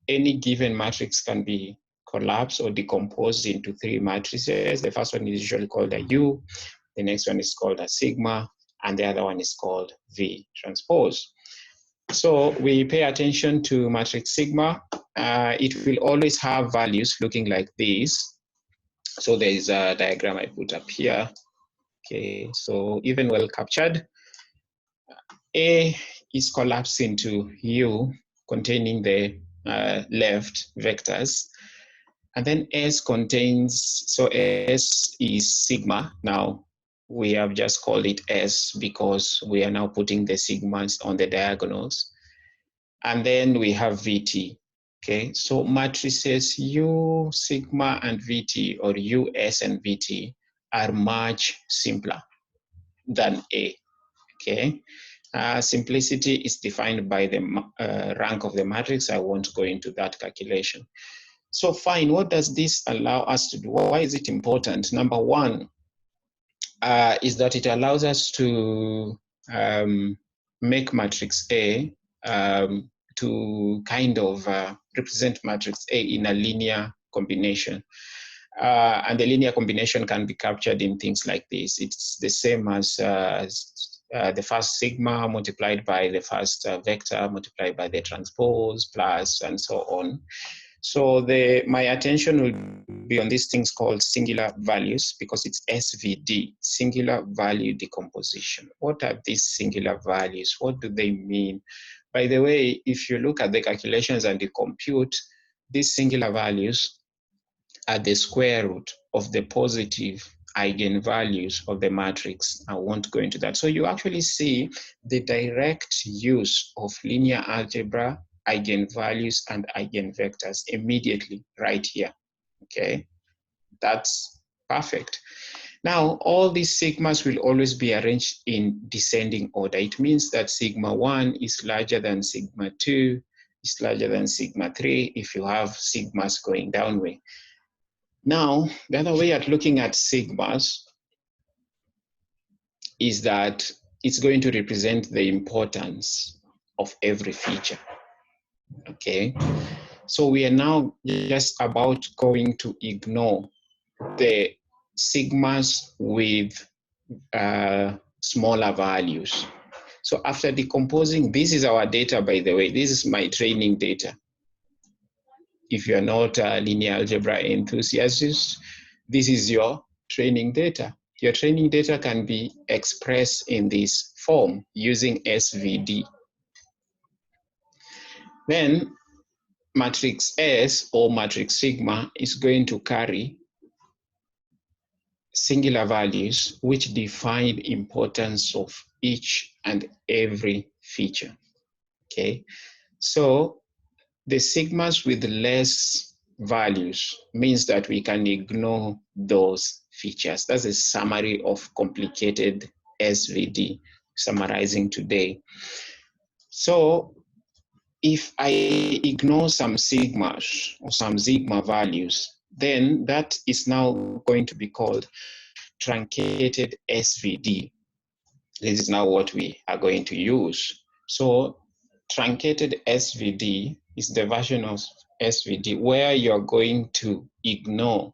any given matrix can be collapsed or decomposed into three matrices. The first one is usually called a U, the next one is called a sigma, and the other one is called V transpose. So we pay attention to matrix sigma. It will always have values looking like this. So there is a diagram I put up here. Okay, so even well captured, A is collapsed into U containing the left vectors. And then S contains, so S is sigma. Now we have just called it S because we are now putting the sigmas on the diagonals. And then we have VT. Okay, so matrices U, sigma, and VT, or US and VT, are much simpler than A. Okay, simplicity is defined by the rank of the matrix. I won't go into that calculation. So fine, what does this allow us to do? Why is it important? Number one is that it allows us to make matrix A to kind of represent matrix A in a linear combination. And the linear combination can be captured in things like this. It's the same as the first sigma multiplied by the first vector multiplied by the transpose plus and so on. So my attention will be on these things called singular values because it's SVD, singular value decomposition. What are these singular values? What do they mean? By the way, if you look at the calculations and the compute, these singular values are the square root of the positive eigenvalues of the matrix. I won't go into that. So you actually see the direct use of linear algebra, eigenvalues, and eigenvectors immediately right here. Okay, that's perfect. Now, all these sigmas will always be arranged in descending order. It means that sigma 1 is larger than sigma 2, is larger than sigma 3 if you have sigmas going downward. Now, the other way at looking at sigmas is that it's going to represent the importance of every feature. Okay, so we are now just about going to ignore the sigmas with smaller values. So after decomposing, this is our data, by the way. This is my training data. If you're not a linear algebra enthusiast, this is your training data. Your training data can be expressed in this form using SVD. Then matrix S or matrix sigma is going to carry singular values which define importance of each and every feature. Okay, so the sigmas with less values means that we can ignore those features. That's a summary of complicated SVD, summarizing today. So if I ignore some sigmas or some sigma values, then that is now going to be called truncated SVD. This is now what we are going to use. So truncated SVD is the version of SVD where you're going to ignore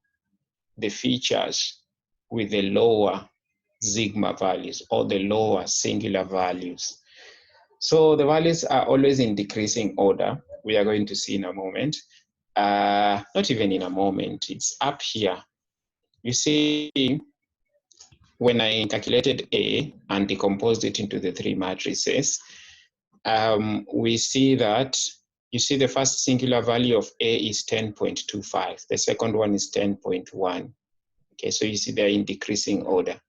the features with the lower sigma values or the lower singular values. So the values are always in decreasing order. We are going to see in a moment. Not even in a moment, it's up here. You see, when I calculated A and decomposed it into the three matrices, we see that, you see the first singular value of A is 10.25. The second one is 10.1. Okay, so you see they're in decreasing order.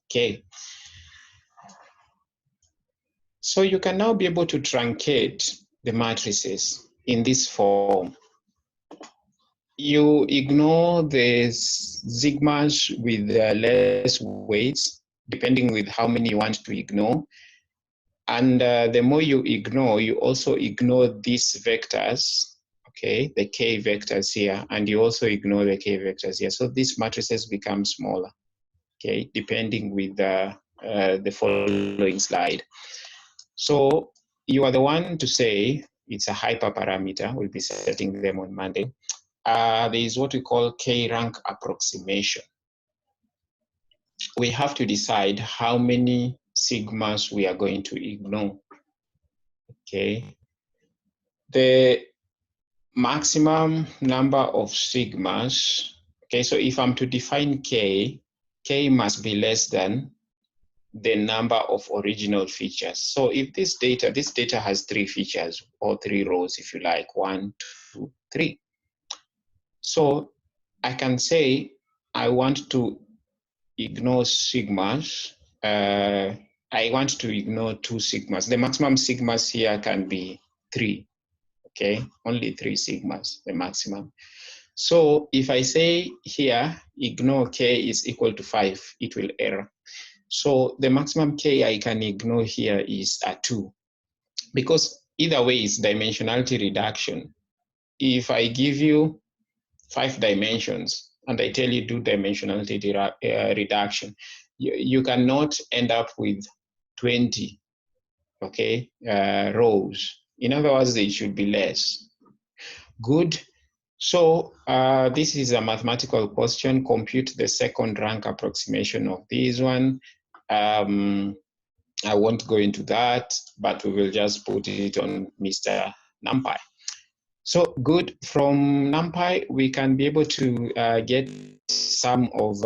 Okay. So you can now be able to truncate the matrices in this form. You ignore the sigmas with less weights, depending with how many you want to ignore. And the more you ignore, you also ignore these vectors, okay, the k vectors here, and you also ignore the k vectors here. So these matrices become smaller, okay, depending with the following slide. So you are the one to say it's a hyperparameter. We'll be setting them on Monday. There is what we call K-rank approximation. We have to decide how many sigmas we are going to ignore. Okay. The maximum number of sigmas, okay, so if I'm to define K, K must be less than the number of original features. So if this data has 3 features or 3 rows, if you like, 1, 2, 3. So I can say I want to ignore sigmas. I want to ignore 2 sigmas. The maximum sigmas here can be 3. Okay, only 3 sigmas, the maximum. So if I say here, ignore K is equal to 5, it will error. So the maximum K I can ignore here is a 2, because either way is dimensionality reduction. If I give you 5 dimensions and I tell you do dimensionality reduction, you cannot end up with 20, okay, rows. In other words, it should be less. Good. So this is a mathematical question. Compute the second rank approximation of this one. I won't go into that, but we will just put it on Mr. NumPy. So good, from NumPy, we can be able to get some of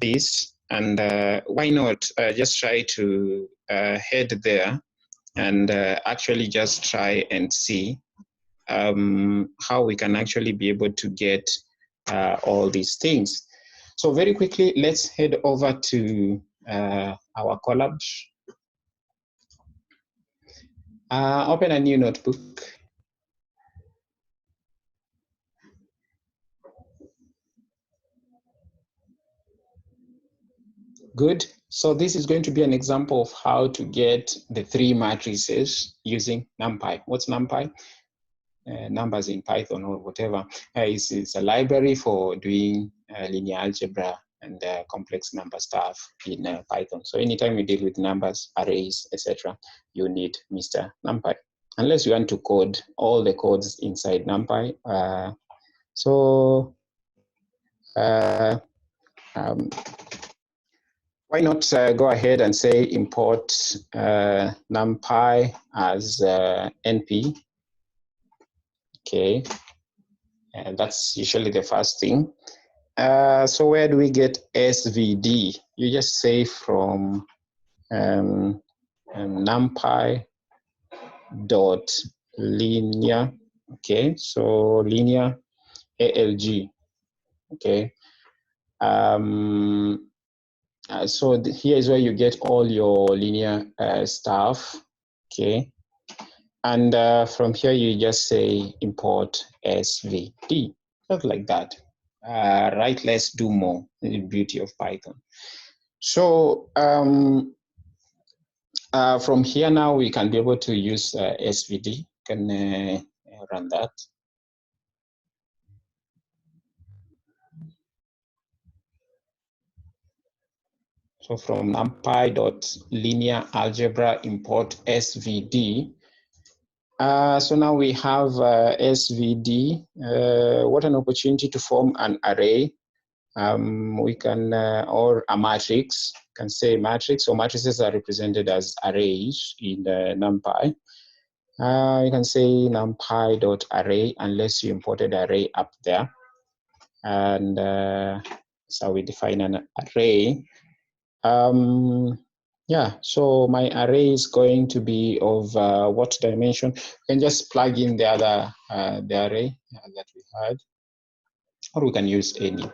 this, and why not just try to head there and actually just try and see how we can actually be able to get all these things. So very quickly, let's head over to our Colab. Open a new notebook. Good. So this is going to be an example of how to get the 3 matrices using NumPy. What's NumPy? Numbers in Python or whatever. It's a library for doing linear algebra and complex number stuff in Python. So anytime you deal with numbers, arrays, etc., you need Mr. NumPy. Unless you want to code all the codes inside NumPy. Why not go ahead and say import NumPy as NP. Okay, and that's usually the first thing. So where do we get SVD? You just say from NumPy dot linear. Okay, so linear ALG. Okay. So here is where you get all your linear stuff. Okay. And from here, you just say import SVD, just like that. Right, let's do more, the beauty of Python. So from here now, we can be able to use SVD, can run that. So from numpy.linear algebra import SVD. So now we have SVD. What an opportunity to form an array. We can, or a matrix, can say matrix, or matrices are represented as arrays in NumPy. You can say numpy.array unless you imported array up there. And so we define an array. Yeah, so my array is going to be of what dimension? You can just plug in the other the array that we had, or we can use any.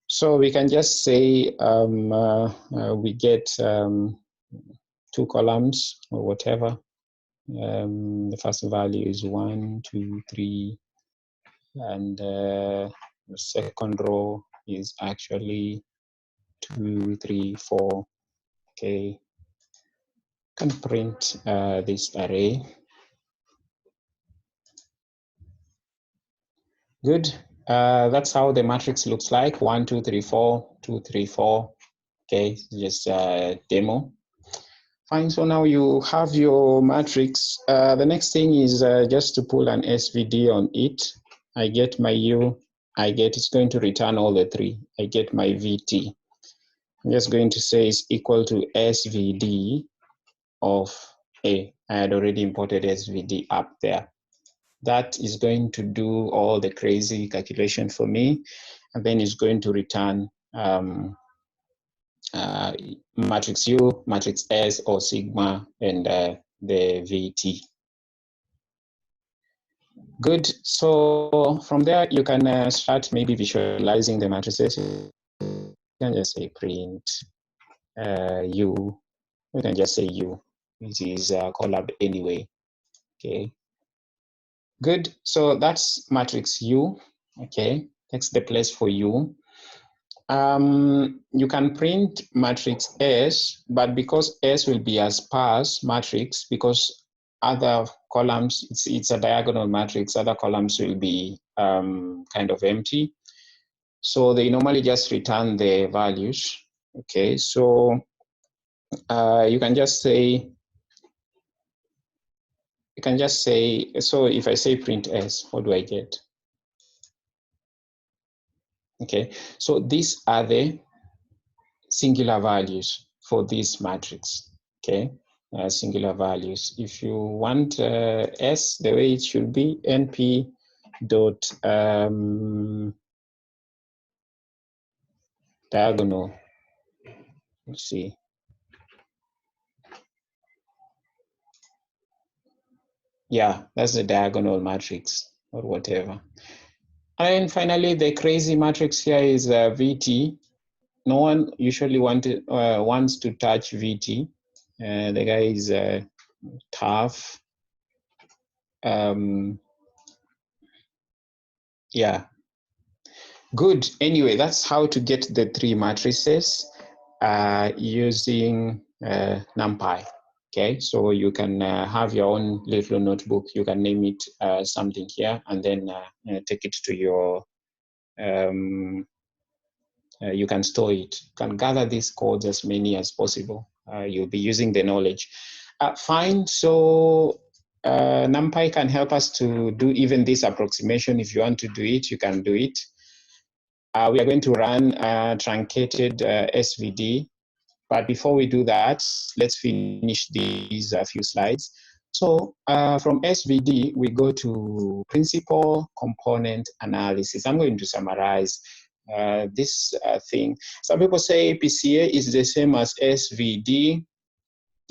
So we can just say we get 2 columns or whatever. The first value is 1, 2, 3, and the second row is actually 2, 3, 4. Okay, can print this array. Good. That's how the matrix looks like. 1, 2, 3, 4, 2, 3, 4. Okay, just a demo. Fine. So now you have your matrix. The next thing is just to pull an SVD on it. I get my U. I get, it's going to return all the 3. I get my VT. I'm just going to say it's equal to SVD of A. I had already imported SVD up there. That is going to do all the crazy calculation for me, and then it's going to return matrix U, matrix S, or sigma, and the VT. Good. So from there, you can start maybe visualizing the matrices. You can just say print U. You can just say U. This is collab anyway. Okay. Good. So that's matrix U. Okay. Takes the place for U. You can print matrix S, but because S will be a sparse matrix, because other columns, it's a diagonal matrix, other columns will be kind of empty. So they normally just return the values. Okay, so you can just say, so if I say print S, what do I get? Okay, so these are the singular values for this matrix. Okay, singular values. If you want S, the way it should be, np dot diagonal. Let's see. Yeah, that's the diagonal matrix or whatever. And finally, the crazy matrix here is VT. No one usually wants to touch VT. The guy is tough. Yeah. Good. Anyway, that's how to get the 3 matrices using NumPy. Okay, so you can have your own little notebook. You can name it something here, and then take it to your. You can store it. You can gather these codes as many as possible. You'll be using the knowledge. Fine. So NumPy can help us to do even this approximation. If you want to do it, you can do it. We are going to run truncated SVD. But before we do that, let's finish these few slides. So from SVD, we go to principal component analysis. I'm going to summarize this thing. Some people say PCA is the same as SVD.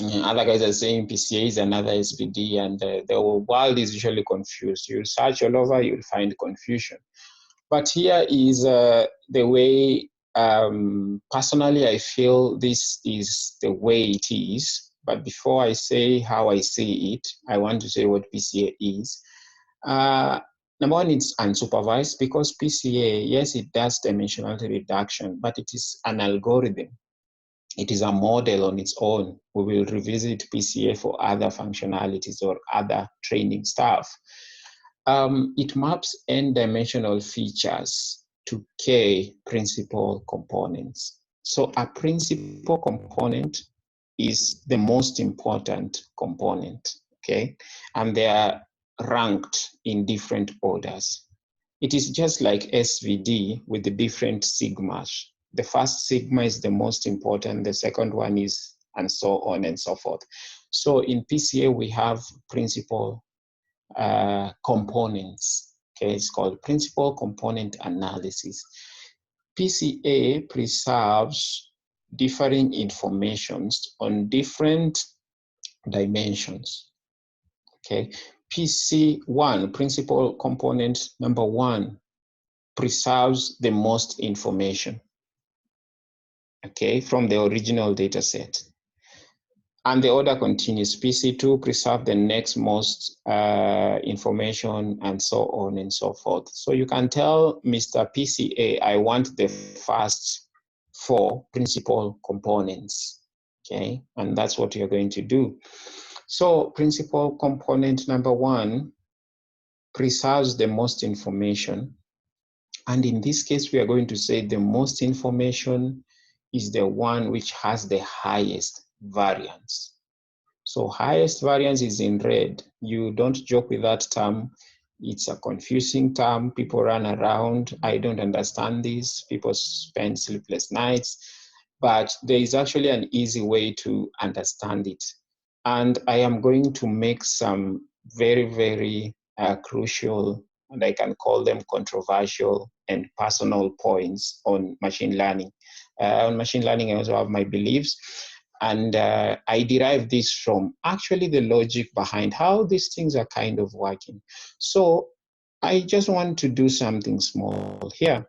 Other guys are saying PCA is another SVD, and the world is usually confused. You'll search all over, you'll find confusion. But here is the way, personally, I feel this is the way it is. But before I say how I see it, I want to say what PCA is. Number one, it's unsupervised, because PCA, yes, it does dimensionality reduction, but it is an algorithm. It is a model on its own. We will revisit PCA for other functionalities or other training stuff. It maps n-dimensional features to k principal components. So a principal component is the most important component, okay? And they are ranked in different orders. It is just like SVD with the different sigmas. The first sigma is the most important, the second one is, and so on and so forth. So in PCA, we have principal components. Okay, it's called principal component analysis. PCA preserves differing informations on different dimensions. Okay, PC1, principal component number 1, preserves the most information, okay, from the original data set. And the order continues. PC2 preserve the next most information, and so on and so forth. So you can tell Mr. PCA, I want the first 4 principal components, okay? And that's what you're going to do. So principal component number 1 preserves the most information. And in this case, we are going to say the most information is the one which has the highest variance. So highest variance is in red. You don't joke with that term. It's a confusing term. People run around. I don't understand this. People spend sleepless nights. But there is actually an easy way to understand it. And I am going to make some very, very crucial, and I can call them controversial and personal points on machine learning. On machine learning, I also have my beliefs. And I derive this from actually the logic behind how these things are kind of working. So I just want to do something small here.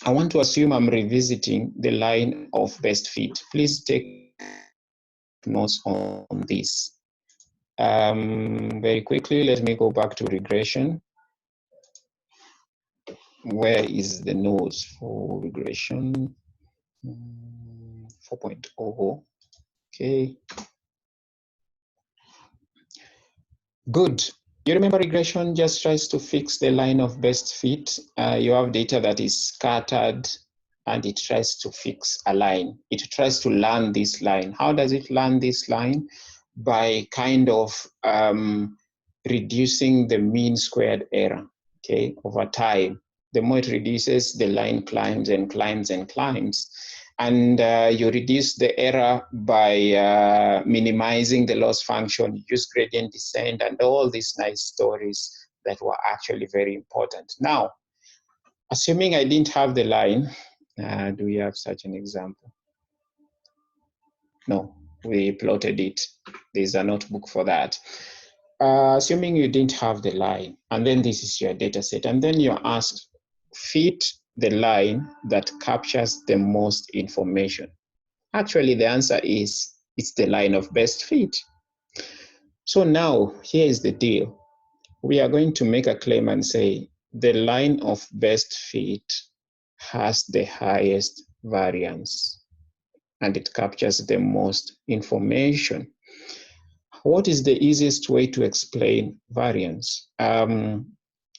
I want to assume I'm revisiting the line of best fit. Please take notes on this. Very quickly, let me go back to regression. Where is the nodes for regression? 4.0. Okay. Good. You remember regression just tries to fix the line of best fit. You have data that is scattered and it tries to fix a line. It tries to learn this line. How does it learn this line? By kind of reducing the mean squared error, okay, over time. The more it reduces, the line climbs and climbs and climbs. And you reduce the error by minimizing the loss function, use gradient descent, and all these nice stories that were actually very important. Now, assuming I didn't have the line, do we have such an example? No, we plotted it. There's a notebook for that. Assuming you didn't have the line, and then this is your data set, and then you're asked, fit the line that captures the most information. Actually, the answer is, it's the line of best fit. So now, here is the deal. We are going to make a claim and say, the line of best fit has the highest variance, and it captures the most information. What is the easiest way to explain variance?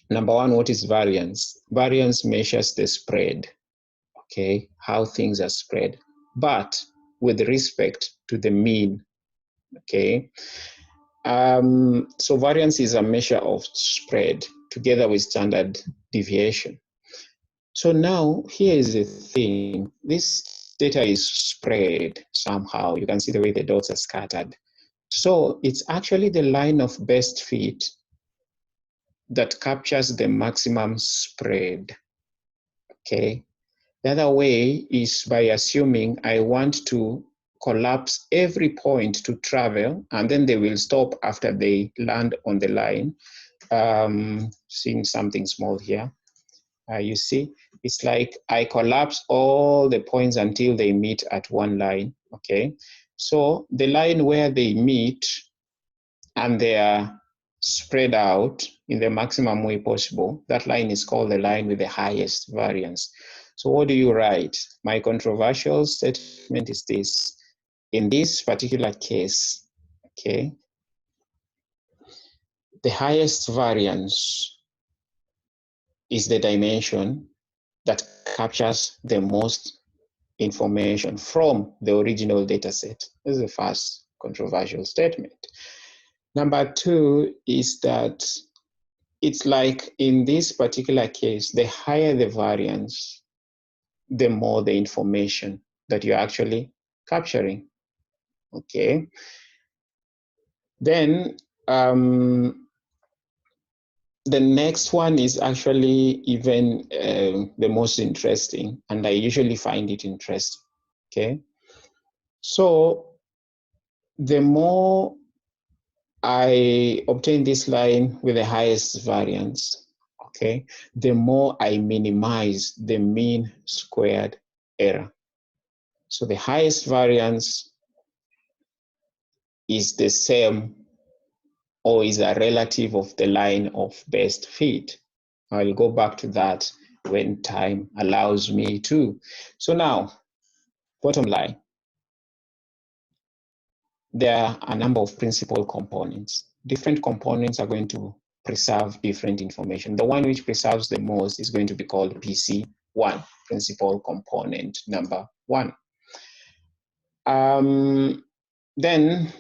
Number one, what is variance? Variance measures the spread, okay, how things are spread, but with respect to the mean, okay? So variance is a measure of spread together with standard deviation. So now here is the thing. This data is spread somehow. You can see the way the dots are scattered. So it's actually the line of best fit that captures the maximum spread, okay? The other way is by assuming I want to collapse every point to travel, and then they will stop after they land on the line. Seeing something small here. You see, it's like I collapse all the points until they meet at one line, okay? So the line where they meet and they are spread out in the maximum way possible, that line is called the line with the highest variance. So what do you write? My controversial statement is this. In this particular case, okay, the highest variance is the dimension that captures the most information from the original data set. This is the first controversial statement. Number two is that it's like in this particular case, the higher the variance, the more the information that you're actually capturing. Okay. Then the next one is actually even the most interesting, and I usually find it interesting. Okay. So the more I obtain this line with the highest variance, okay, the more I minimize the mean squared error. So the highest variance is the same or is a relative of the line of best fit. I'll go back to that when time allows me to. So now, bottom line, there are a number of principal components. Different components are going to preserve different information. The one which preserves the most is going to be called PC1, principal component number 1. Then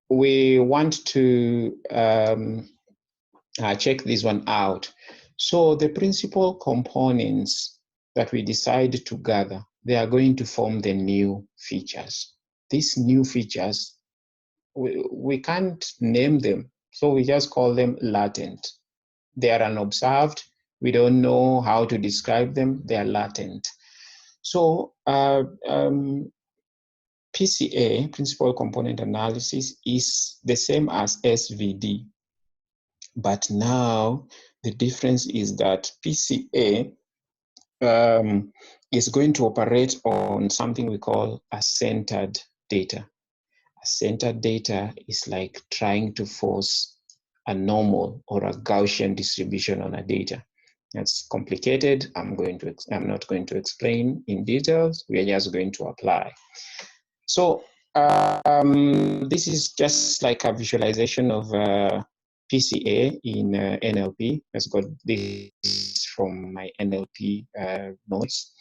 we want to check this one out. So the principal components that we decide to gather, they are going to form the new features. These new features, we can't name them, so we just call them latent. They are unobserved. We don't know how to describe them. They are latent. So PCA, principal component analysis, is the same as SVD. But now the difference is that PCA is going to operate on something we call a centered data. A centered data is like trying to force a normal or a Gaussian distribution on a data. That's complicated. I'm not going to explain in details. We are just going to apply. So this is just like a visualization of PCA in NLP. Let's got this from my NLP notes.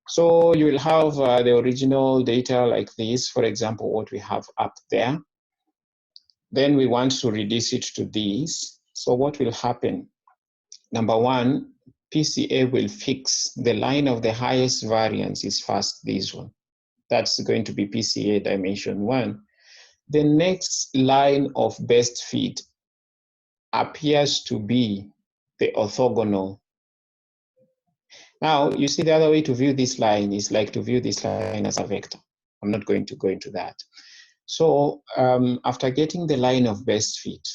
So you will have the original data like this, for example, what we have up there. Then we want to reduce it to this. So what will happen? Number one, PCA will fix the line of the highest variance is first this one. That's going to be PCA dimension 1. The next line of best fit appears to be the orthogonal. Now, you see the other way to view this line is like to view this line as a vector. I'm not going to go into that. So after getting the line of best fit,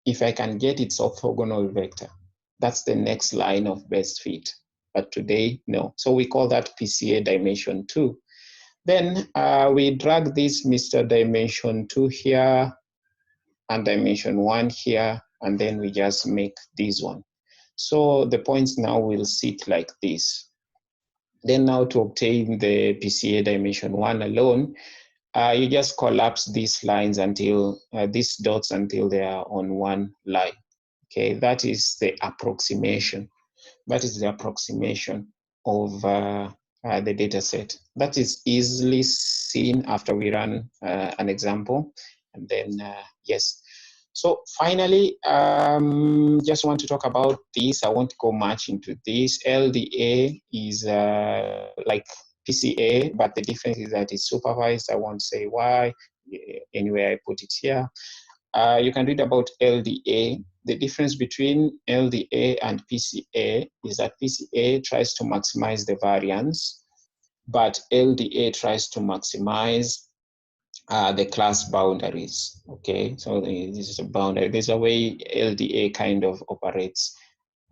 if I can get its orthogonal vector, that's the next line of best fit. But today, no. So we call that PCA dimension 2. Then we drag this Mr. Dimension 2 here and Dimension 1 here, and then we just make this one. So the points now will sit like this. Then now to obtain the PCA Dimension 1 alone, you just collapse these lines until, these dots until they are on one line. Okay, that is the approximation. That is the approximation of the data set. That is easily seen after we run an example. And then, yes. So finally, just want to talk about this. I won't go much into this. LDA is like PCA, but the difference is that it's supervised. I won't say why. Anyway, I put it here. You can read about LDA. The difference between LDA and PCA is that PCA tries to maximize the variance, but LDA tries to maximize the class boundaries. Okay, so this is a boundary. There's a way LDA kind of operates.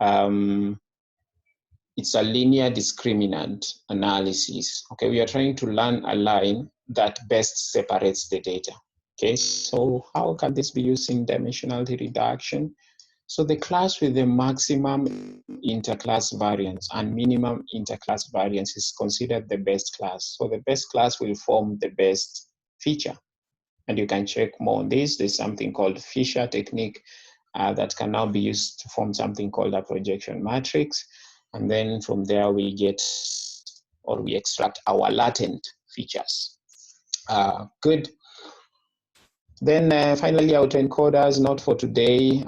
It's a linear discriminant analysis. Okay, we are trying to learn a line that best separates the data. Okay, so how can this be used in dimensionality reduction? So the class with the maximum interclass variance and minimum interclass variance is considered the best class. So the best class will form the best feature. And you can check more on this. There's something called Fisher technique that can now be used to form something called a projection matrix. And then from there we get, or we extract our latent features. Good. Then finally, autoencoders, not for today,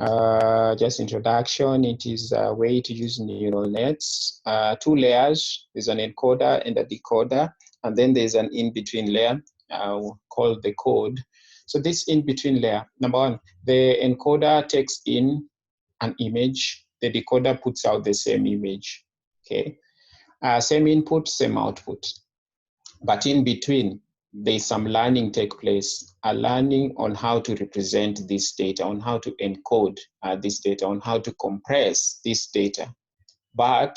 just introduction. It is a way to use neural nets. 2 layers, there's an encoder and a decoder, and then there's an in-between layer called the code. So this in-between layer, number one, the encoder takes in an image, the decoder puts out the same image, okay? Same input, same output. But in between, there's some learning take place, a learning on how to represent this data, on how to encode this data, on how to compress this data, but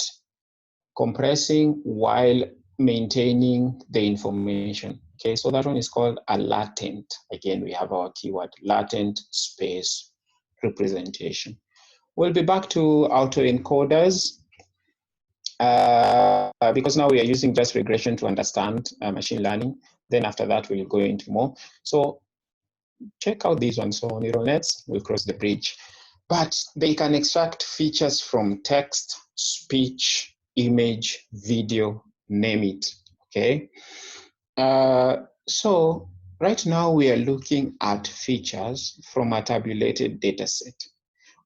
compressing while maintaining the information. Okay, so that one is called a latent. Again, we have our keyword, latent space representation. We'll be back to autoencoders. Because now we are using just regression to understand machine learning. Then after that, we'll go into more. So check out these ones. So neural nets will cross the bridge, but they can extract features from text, speech, image, video, name it, okay? So right now we are looking at features from a tabulated data set.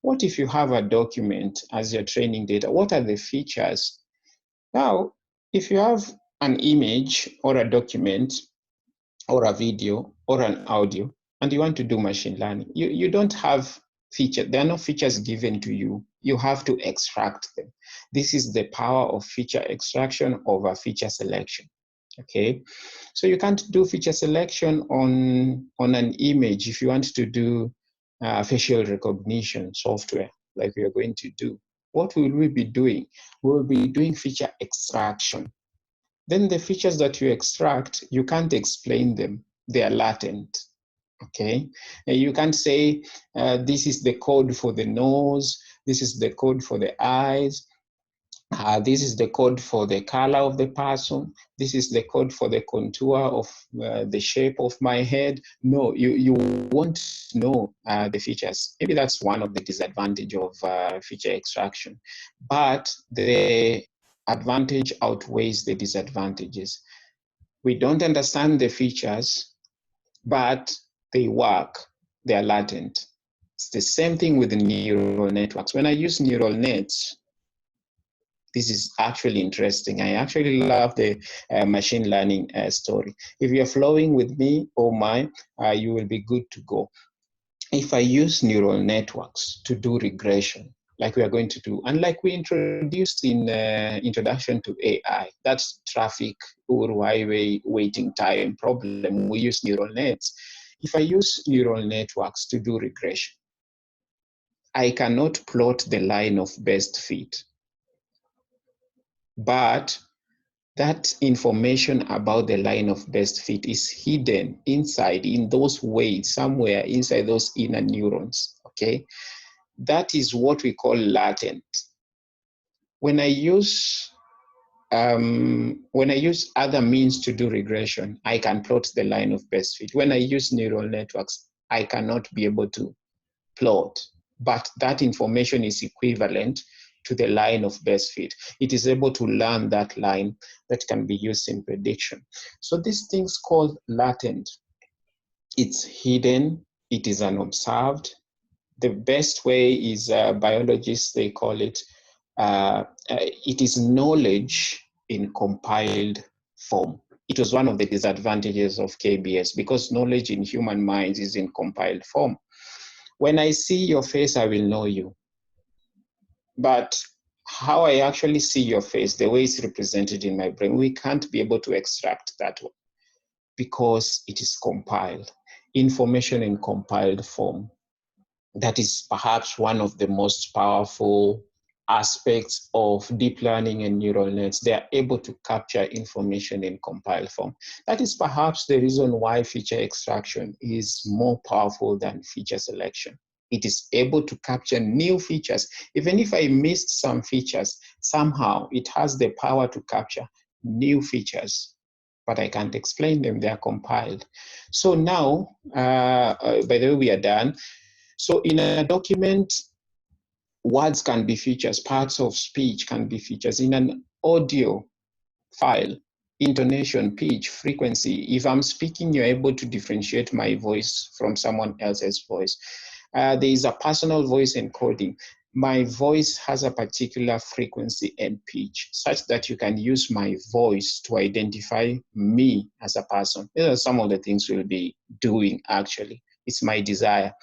What if you have a document as your training data? What are the features? Now, if you have an image or a document or a video or an audio, and you want to do machine learning, you don't have features. There are no features given to you. You have to extract them. This is the power of feature extraction over feature selection. Okay, so you can't do feature selection on an image if you want to do facial recognition software like we are going to do. What will we be doing? We will be doing feature extraction. Then the features that you extract, you can't explain them. They are latent. Okay, and you can't say this is the code for the nose, this is the code for the eyes, this is the code for the color of the person, this is the code for the contour of the shape of my head. No, you won't know the features. Maybe that's one of the disadvantages of feature extraction, but the advantage outweighs the disadvantages. We don't understand the features, but they work, they are latent. It's the same thing with the neural networks. When I use neural nets, this is actually interesting. I actually love the machine learning story. If you're flowing with me, oh my, you will be good to go. If I use neural networks to do regression, like we are going to do, and like we introduced in introduction to AI, that's traffic or highway waiting time problem, we use neural nets. If I use neural networks to do regression, I cannot plot the line of best fit. But that information about the line of best fit is hidden inside, in those weights, somewhere inside those inner neurons, okay? That is what we call latent. When I use other means to do regression, I can plot the line of best fit. When I use neural networks, I cannot be able to plot, but that information is equivalent to the line of best fit. It is able to learn that line that can be used in prediction. So this thing's called latent. It's hidden, it is unobserved. The best way is biologists, they call it, it is knowledge in compiled form. It was one of the disadvantages of KBS because knowledge in human minds is in compiled form. When I see your face, I will know you. But how I actually see your face, the way it's represented in my brain, we can't be able to extract that one because it is compiled. Information in compiled form. That is perhaps one of the most powerful aspects of deep learning and neural nets. They are able to capture information in compiled form. That is perhaps the reason why feature extraction is more powerful than feature selection. It is able to capture new features. Even if I missed some features, somehow it has the power to capture new features, but I can't explain them, they are compiled. So now, by the way, we are done. So in a document, words can be features, parts of speech can be features. In an audio file, intonation, pitch, frequency, if I'm speaking, you're able to differentiate my voice from someone else's voice. There is a personal voice encoding. My voice has a particular frequency and pitch such that you can use my voice to identify me as a person. These are some of the things we'll be doing actually. It's my desire.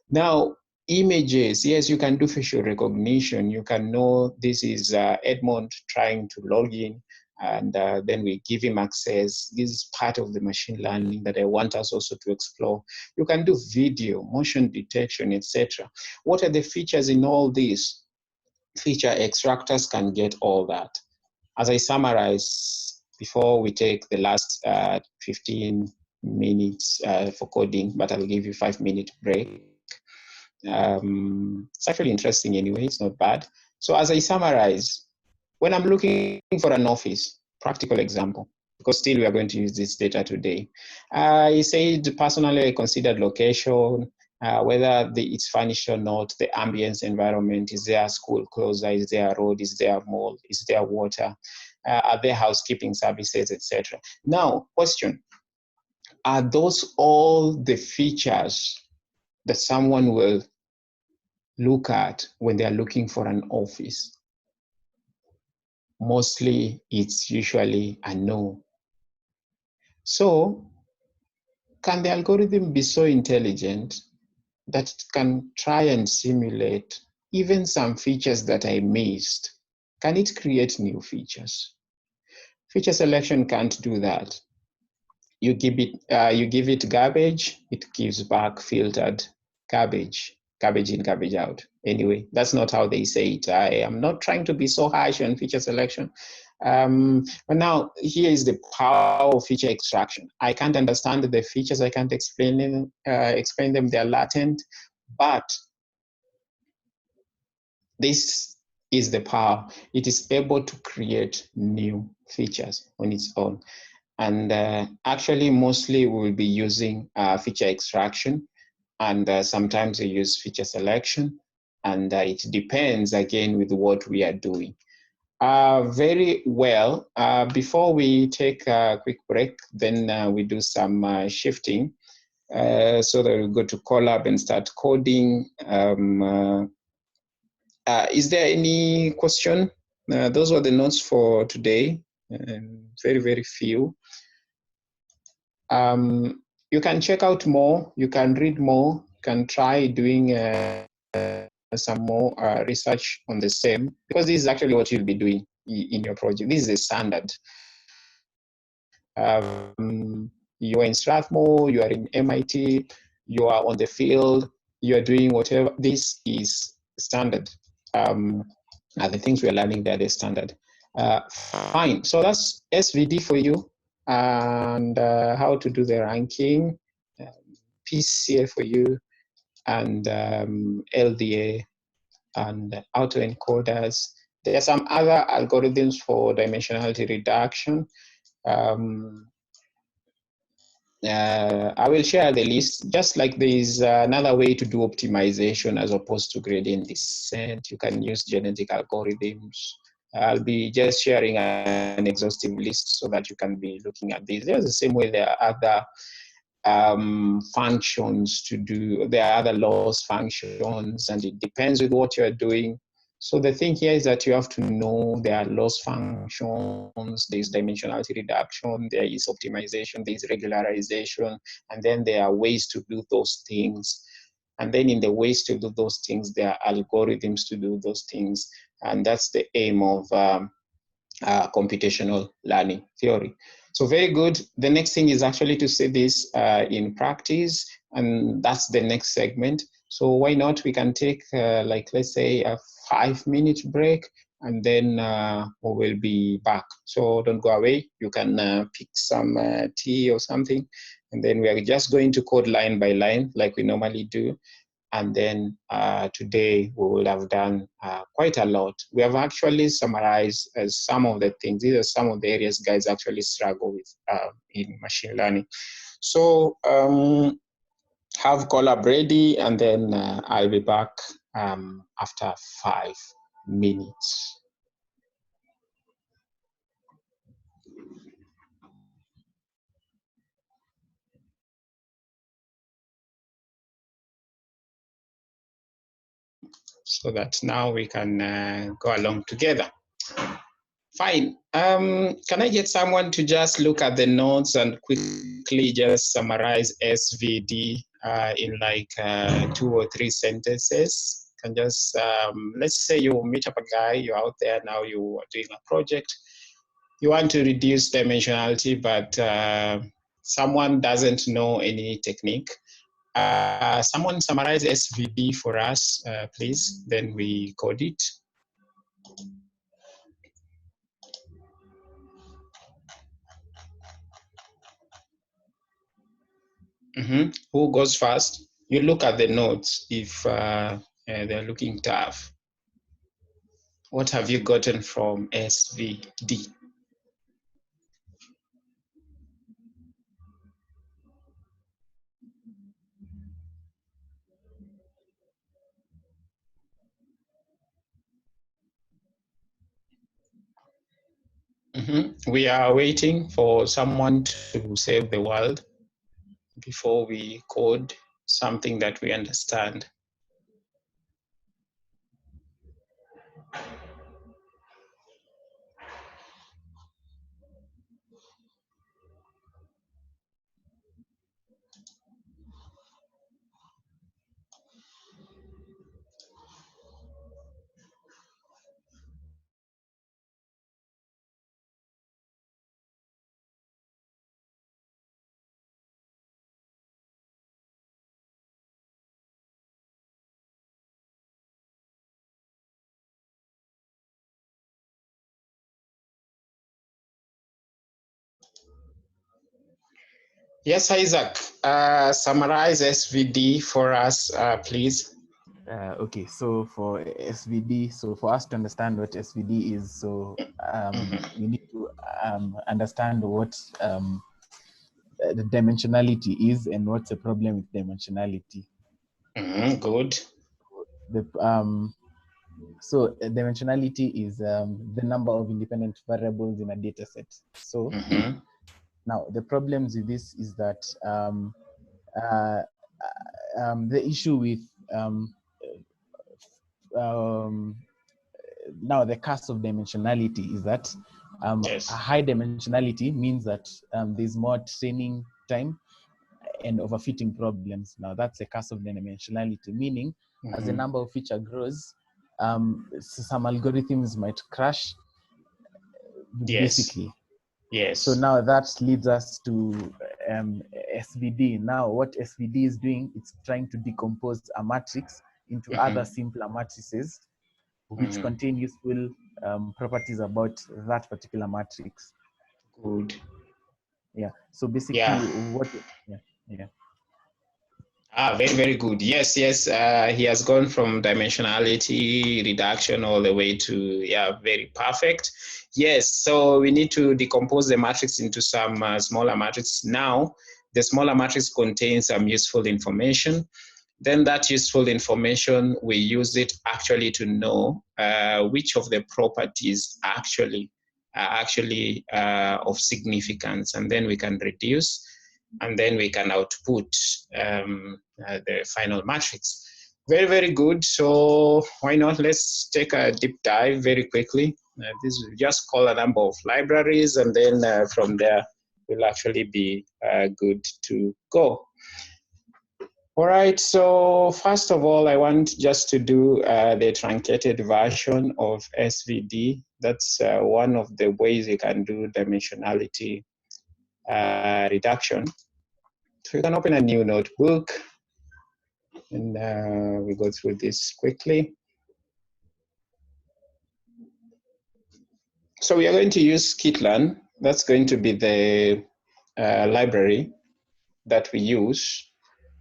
Now, images, yes, you can do facial recognition. You can know this is Edmond trying to log in, and then we give him access. This is part of the machine learning that I want us also to explore. You can do video, motion detection, etc. What are the features in all this? Feature extractors can get all that. As I summarize, before we take the last 15 minutes for coding, but I'll give you 5-minute break. It's actually interesting anyway, it's not bad. So as I summarize, when I'm looking for an office, practical example, because still we are going to use this data today. I said personally I considered location, whether it's furnished or not, the ambience environment, is there a school closer, is there a road, is there a mall, is there water, are there housekeeping services, etc. Now, question, are those all the features that someone will look at when they're looking for an office? Mostly it's usually a no. So can the algorithm be so intelligent that it can try and simulate even some features that I missed? Can it create new features? Feature selection can't do that. You give it garbage, it gives back filtered garbage. Garbage in, garbage out. Anyway, that's not how they say it. I am not trying to be so harsh on feature selection. But now, here is the power of feature extraction. I can't understand the features. I can't explain them. They're latent. But this is the power. It is able to create new features on its own. And actually, mostly we'll be using feature extraction. And sometimes we use feature selection, and it depends again with what we are doing. Very well. Before we take a quick break, then we do some shifting so that we go to Colab and start coding. Is there any question? Those were the notes for today. Very, very few. You can check out more, you can read more, you can try doing some more research on the same, because this is actually what you'll be doing in your project. This is a standard. You are in Strathmore, you are in MIT, you are on the field, you are doing whatever. This is standard. The things we are learning there, they're standard. Fine, so that's SVD for you. And how to do the ranking, PCA for you, and LDA and autoencoders. There are some other algorithms for dimensionality reduction. I will share the list, just like there is another way to do optimization as opposed to gradient descent. You can use genetic algorithms. I'll be just sharing an exhaustive list so that you can be looking at these. There's the same way there are other functions to do. There are other loss functions, and it depends with what you're doing. So the thing here is that you have to know there are loss functions, there's dimensionality reduction, there is optimization, there's regularization, and then there are ways to do those things. And then in the ways to do those things, there are algorithms to do those things. And that's the aim of computational learning theory. So very good. The next thing is actually to see this in practice, and that's the next segment. So why not? We can take like, let's say a 5-minute break, and then we will be back. So don't go away. You can pick some tea or something, and then we are just going to code line by line like we normally do. And then today we will have done quite a lot. We have actually summarized some of the things. These are some of the areas guys actually struggle with in machine learning. So have Colab ready, and then I'll be back after 5 minutes. So that now we can go along together. Fine. Can I get someone to just look at the notes and quickly just summarize SVD in like 2 or 3 sentences? Can just, let's say you meet up a guy, you're out there now, you are doing a project. You want to reduce dimensionality, but someone doesn't know any technique. Someone summarize SVD for us, please. Then we code it. Who goes first? You look at the notes if they're looking tough. What have you gotten from SVD? We are waiting for someone to save the world before we code something that we understand. Yes, Isaac, summarize SVD for us, please. Okay, so for SVD, so for us to understand what SVD is, so we need to understand what the dimensionality is and what's the problem with dimensionality. Good. So dimensionality is the number of independent variables in a data set. So now the problems with this is that the issue with now the curse of dimensionality is that Yes. a high dimensionality means that there's more training time and overfitting problems. Now that's the curse of dimensionality, meaning as the number of feature grows, some algorithms might crash, basically. Yes. So now that leads us to SVD. Now what SVD is doing, it's trying to decompose a matrix into other simpler matrices which contain useful properties about that particular matrix. Good. Yeah. So basically, Very, very good. Yes. He has gone from dimensionality reduction all the way to, very perfect. Yes. So we need to decompose the matrix into some smaller matrices. Now, the smaller matrix contains some useful information. Then that useful information, we use it actually to know which of the properties actually are of significance, and then we can reduce, and then we can output the final matrix. Very, very good. So why not? Let's take a deep dive very quickly. This will just call a number of libraries, and then from there we'll actually be good to go. All right, so first of all, I want just to do the truncated version of SVD. That's one of the ways you can do dimensionality reduction. So you can open a new notebook. And we go through this quickly. So we are going to use skitlearn. That's going to be the library that we use.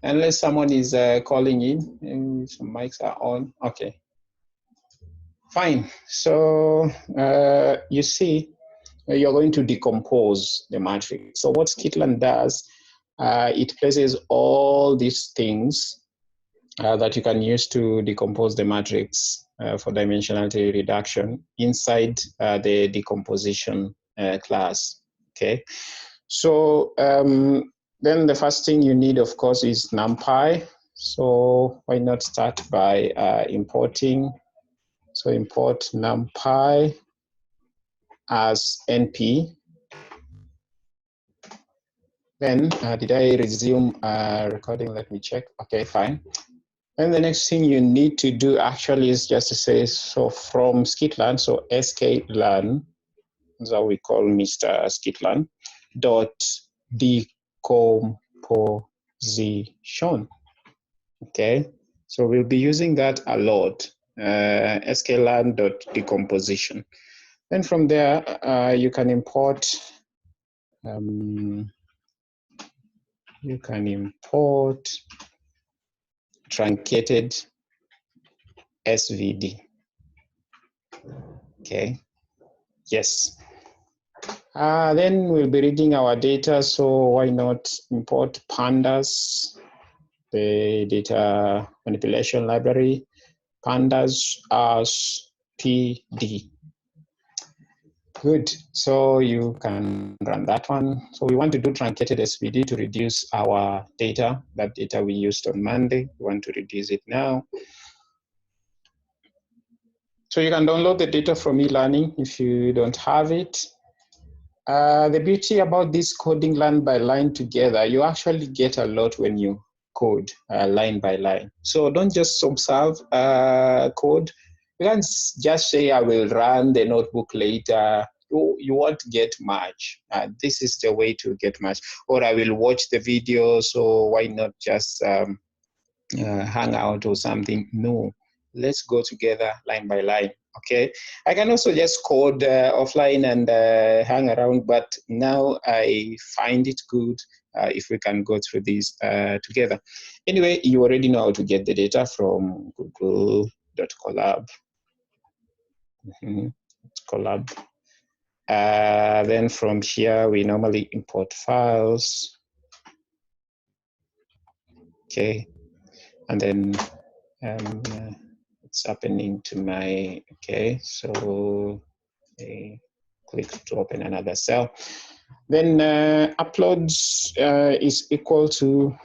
Unless someone is calling in, and some mics are on. Okay. Fine. So you see, you're going to decompose the matrix. So what skitlearn does, it places all these things that you can use to decompose the matrix for dimensionality reduction inside the decomposition class. Okay. So then the first thing you need, of course, is NumPy. So why not start by importing? So import NumPy as NP. Then did I resume recording? Let me check. Okay, fine. And the next thing you need to do actually is just to say, so from skitlearn, so sklearn, that's how we call Mr. skitlearn, dot decomposition. Okay, so we'll be using that a lot, sklearn dot decomposition. Then from there, you can import truncated SVD. Okay, yes. Then we'll be reading our data, so why not import pandas, the data manipulation library, pandas as PD. Good, so you can run that one. So we want to do truncated SVD to reduce our data, that data we used on Monday. We want to reduce it now. So you can download the data from eLearning if you don't have it. The beauty about this coding line by line together, you actually get a lot when you code line by line. So don't just observe code. You can't just say, I will run the notebook later. You won't get much. This is the way to get much. Or I will watch the video, so why not just hang out or something? No, let's go together line by line. Okay, I can also just code offline and hang around, but now I find it good if we can go through these together. Anyway, you already know how to get the data from google.colab. Colab. Then from here, we normally import files. Okay, and then it's happening to my, okay, so I click to open another cell. Then uploads is equal to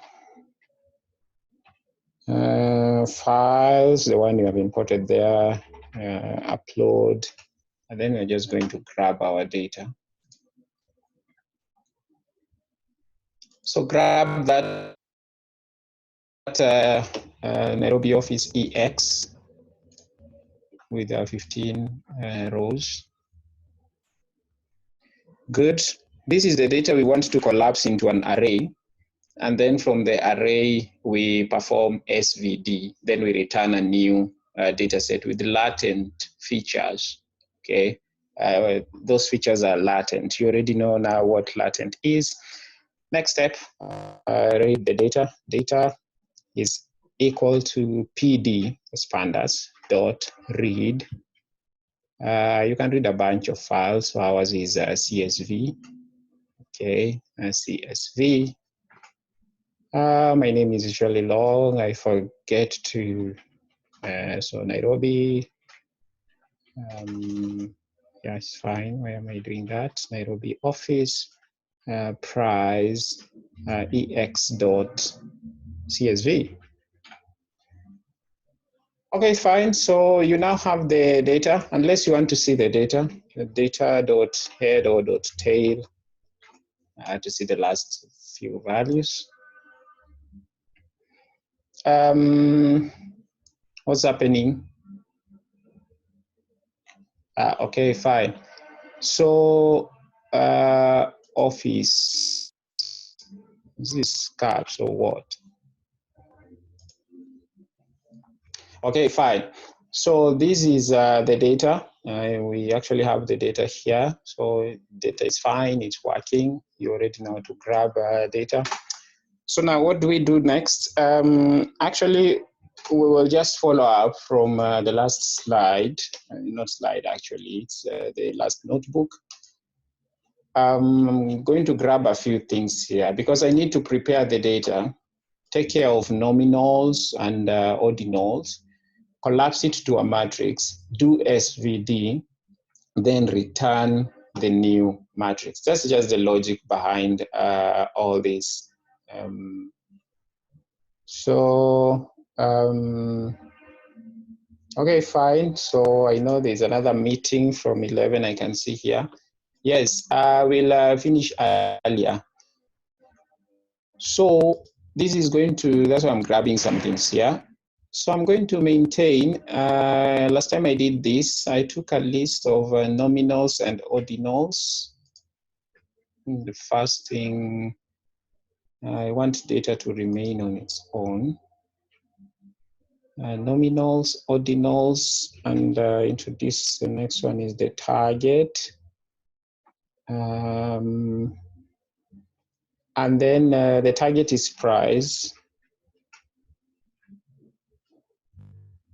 files, the one you have imported there, upload, and then we're just going to grab our data. So grab that Nairobi Office EX with 15 rows. Good. This is the data we want to collapse into an array. And then from the array, we perform SVD. Then we return a new data set with latent features. Okay. Those features are latent. You already know now what latent is. Next step, read the data. Data is equal to PD, pandas, dot read. You can read a bunch of files. So ours is CSV. Okay, CSV. My name is usually long. I forget to, so Nairobi. Yeah, it's fine. Why am I doing that? Nairobi Office, price, ex.csv. Okay, fine. So you now have the data, unless you want to see the data, data.head or .tail to see the last few values. What's happening? Okay, fine. So office, is this caps or what? Okay, fine. So this is the data. We actually have the data here. So data is fine, it's working. You already know how to grab data. So now what do we do next? Actually, we will just follow up from the last slide. Not slide, actually, it's the last notebook. I'm going to grab a few things here because I need to prepare the data, take care of nominals and ordinals, collapse it to a matrix, do SVD, then return the new matrix. That's just the logic behind all this. Okay, fine. So I know there's another meeting from 11 I can see here. Yes, we'll finish earlier. So this is going to, that's why I'm grabbing some things here. So I'm going to maintain, last time I did this, I took a list of nominals and ordinals. The first thing, I want data to remain on its own. Nominals, ordinals, and introduce the next one is the target. And then the target is price.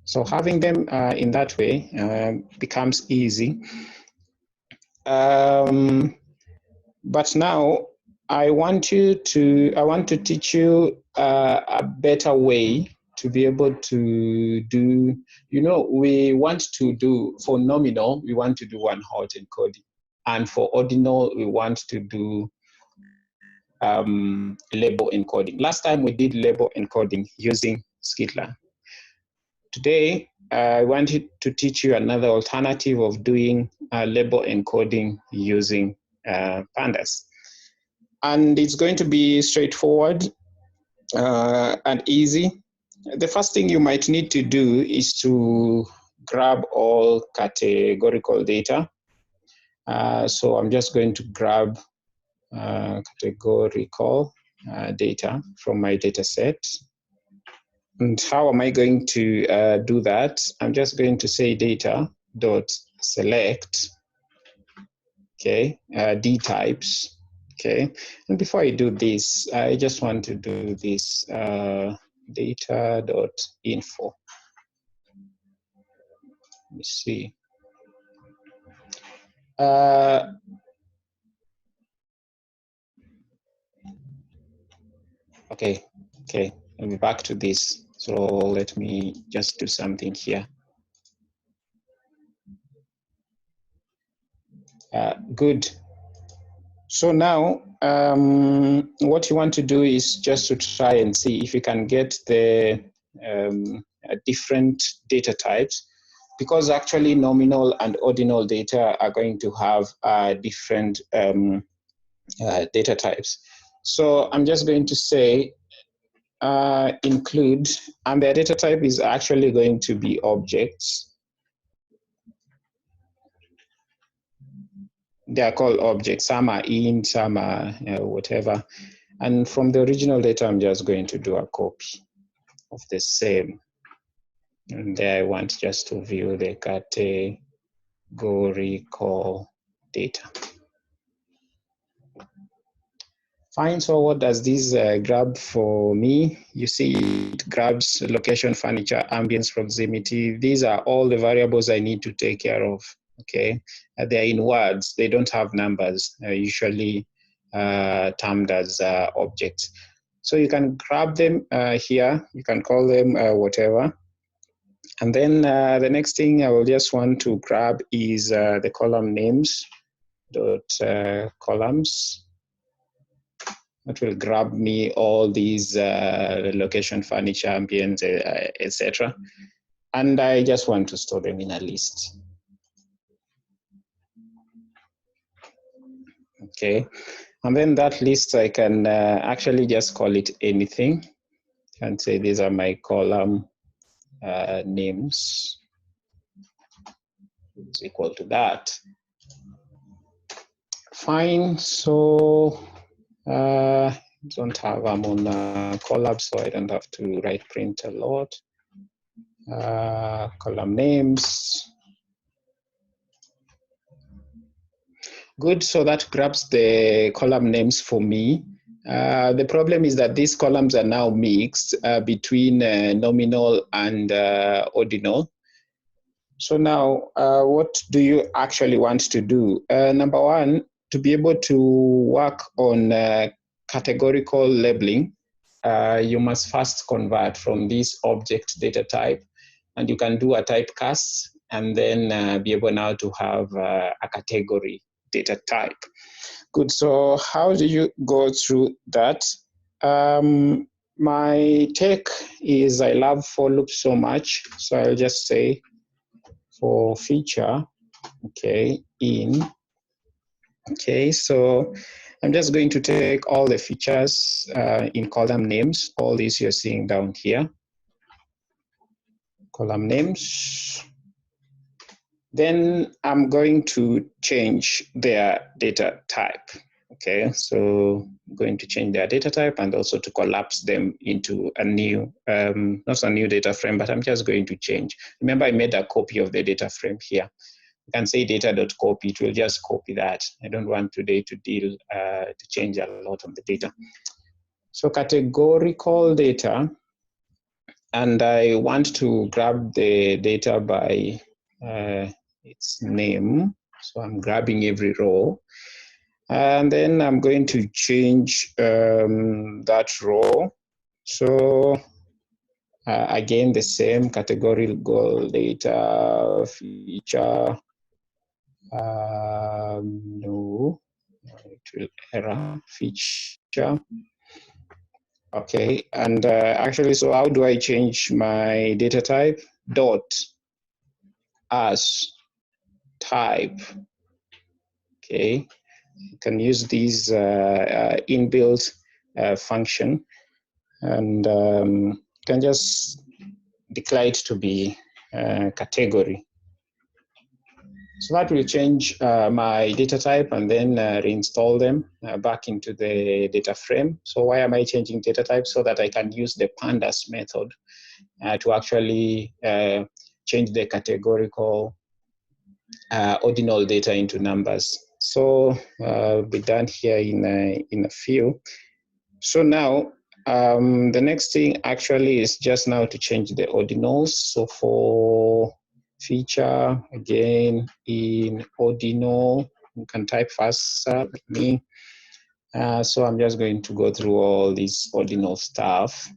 So having them in that way becomes easy. But now I want to teach you a better way to be able to do, we want to do, for nominal, we want to do one hot encoding. And for ordinal, we want to do label encoding. Last time we did label encoding using skitlearn. Today, I wanted to teach you another alternative of doing label encoding using pandas. And it's going to be straightforward and easy. The first thing you might need to do is to grab all categorical data. So I'm just going to grab categorical data from my data set. And how am I going to do that? I'm just going to say data.select, okay, D types, okay. And before I do this, I just want to do this data.info. Let me see. Okay, I'll be back to this. So let me just do something here. Good. So now, what you want to do is just to try and see if you can get the different data types, because actually nominal and ordinal data are going to have different data types. So I'm just going to say include, and the data type is actually going to be objects. They are called objects. Some are int, some are whatever. And from the original data, I'm just going to do a copy of the same. And there I want just to view the categorical data. Fine, so what does this grab for me? You see it grabs location, furniture, ambience, proximity. These are all the variables I need to take care of, okay? They're in words, they don't have numbers, usually termed as objects. So you can grab them here, you can call them whatever. And then the next thing I will just want to grab is the column names dot columns. That will grab me all these location, furniture, ambience, etc. And I just want to store them in a list. Okay, and then that list I can actually just call it anything and say these are my column names. It's equal to that. Fine, so don't have, I'm on Colab, so I don't have to write print a lot. column names. Good, so that grabs the column names for me. The problem is that these columns are now mixed between nominal and ordinal. So now, what do you actually want to do? Number one, to be able to work on categorical labeling, you must first convert from this object data type, and you can do a typecast and then be able now to have a category data type. Good, so how do you go through that? My take is I love for loops so much, so I'll just say for feature, okay, in, okay, so I'm just going to take all the features in column names, all these you're seeing down here, column names. Then I'm going to change their data type. Okay, so I'm going to change their data type and also to collapse them into a new, not a new data frame, but I'm just going to change. Remember, I made a copy of the data frame here. You can say data.copy, it will just copy that. I don't want today to deal to change a lot of the data. So categorical data, and I want to grab the data by its name. So I'm grabbing every row. And then I'm going to change that row. So again, the same categorical data feature. No, it will error feature. Okay, and actually, so how do I change my data type? Dot as type. Okay, you can use these inbuilt function, and can just declare it to be category. So that will change my data type and then reinstall them back into the data frame. So why am I changing data type? So that I can use the pandas method to actually change the categorical ordinal data into numbers. So I'll be done here in a few. So now the next thing actually is just now to change the ordinals. So for feature, again, in ordinal, you can type faster like me. So I'm just going to go through all this ordinal stuff.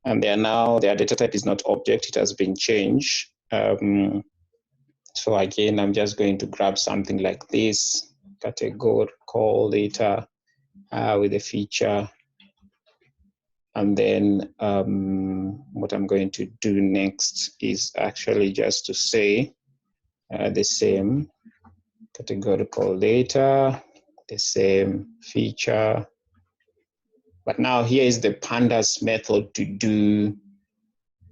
And they are now, their data type is not object, it has been changed. So again, I'm just going to grab something like this, categorical data with a feature. And then what I'm going to do next is actually just to say the same categorical data, the same feature. But now here is the pandas method to do,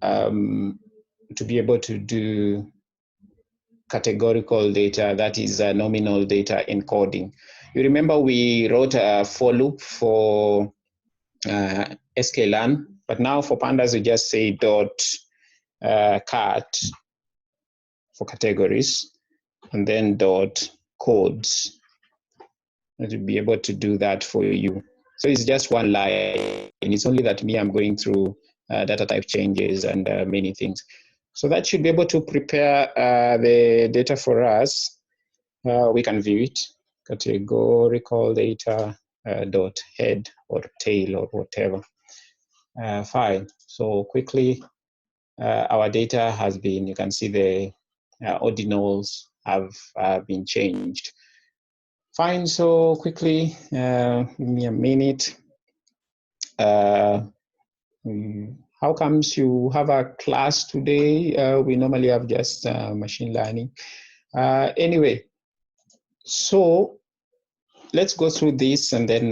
to be able to do categorical data, that is nominal data encoding. You remember we wrote a for loop for sklearn, but now for pandas we just say dot cat for categories and then dot codes to be able to do that for you. So it's just one line, and it's only that me I'm going through data type changes and many things. So that should be able to prepare the data for us. We can view it, categorical data dot head or tail or whatever. Fine. So quickly, our data has been, you can see the ordinals have been changed. Fine. So quickly, give me a minute. How comes you have a class today? We normally have just machine learning. Anyway, so let's go through this, and then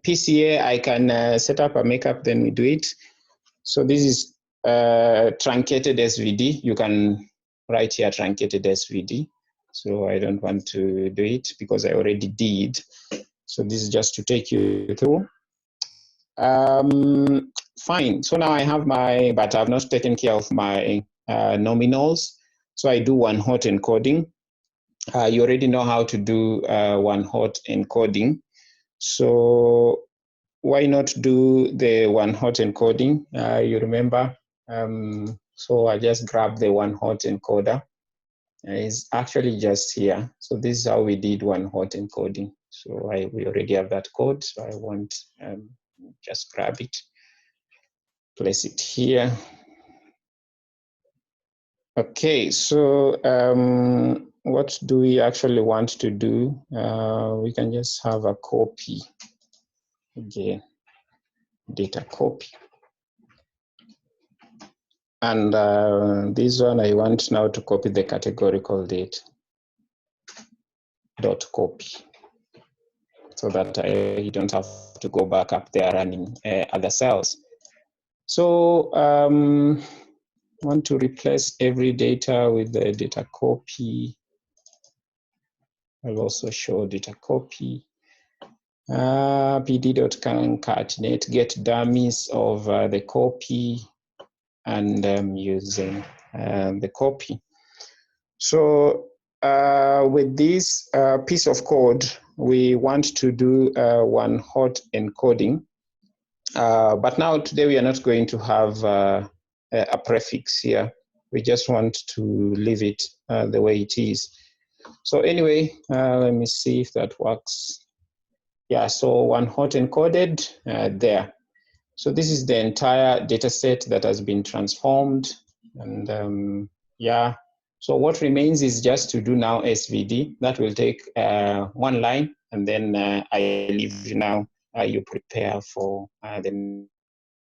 PCA, I can set up a makeup, then we do it. So this is truncated SVD. You can write here truncated SVD. So I don't want to do it because I already did. So this is just to take you through. fine. So now I have my, but I've not taken care of my nominals. So I do one-hot encoding. You already know how to do one-hot encoding. So why not do the one-hot encoding? You remember? So I just grab the one-hot encoder. It's actually just here. So this is how we did one-hot encoding. So we already have that code. So I want just grab it, place it here. Okay, so what do we actually want to do? We can just have a copy again, data copy. And this one, I want now to copy the categorical date dot copy, so that I don't have to go back up there running other cells. So I want to replace every data with the data copy. I'll also show data copy. pd.concatenate get dummies of the copy, and using the copy. So with this piece of code, we want to do one-hot encoding. But now today we are not going to have a prefix here. We just want to leave it the way it is. So anyway, let me see if that works. Yeah, so one-hot encoded there. So this is the entire data set that has been transformed. And yeah, so what remains is just to do now SVD. That will take one line, and then I leave you now. You prepare for the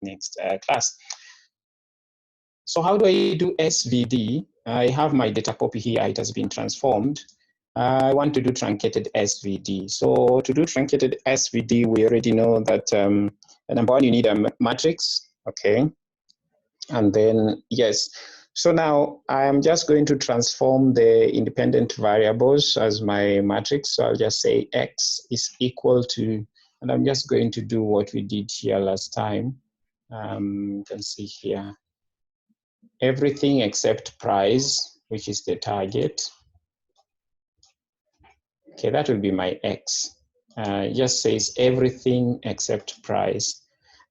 next class. So how do I do SVD? I have my data copy here. It has been transformed. I want to do truncated SVD. So to do truncated SVD, we already know that number one, you need a matrix, okay? And then, yes. So now I'm just going to transform the independent variables as my matrix. So I'll just say X is equal to, and I'm just going to do what we did here last time. You can see here, everything except price, which is the target. Okay, that will be my X. Just says everything except price.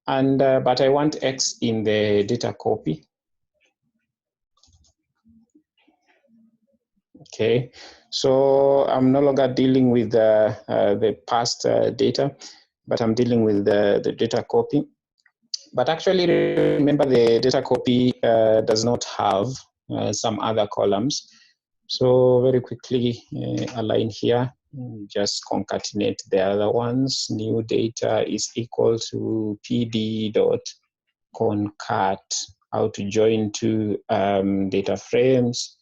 And but I want X in the data copy. Okay, so I'm no longer dealing with the past data, but I'm dealing with the data copy. But actually, remember the data copy does not have some other columns. So very quickly align here, just concatenate the other ones. New data is equal to pd.concat, how to join two data frames.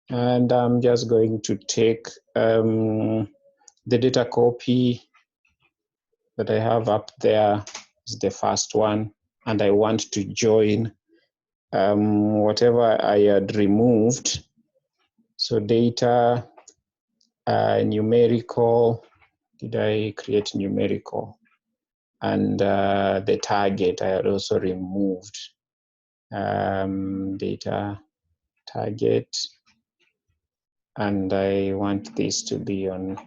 And I'm just going to take the data copy that I have up there is the first one, and I want to join whatever I had removed. So data, numerical, did I create numerical? And the target I had also removed. Data, target, and I want this to be on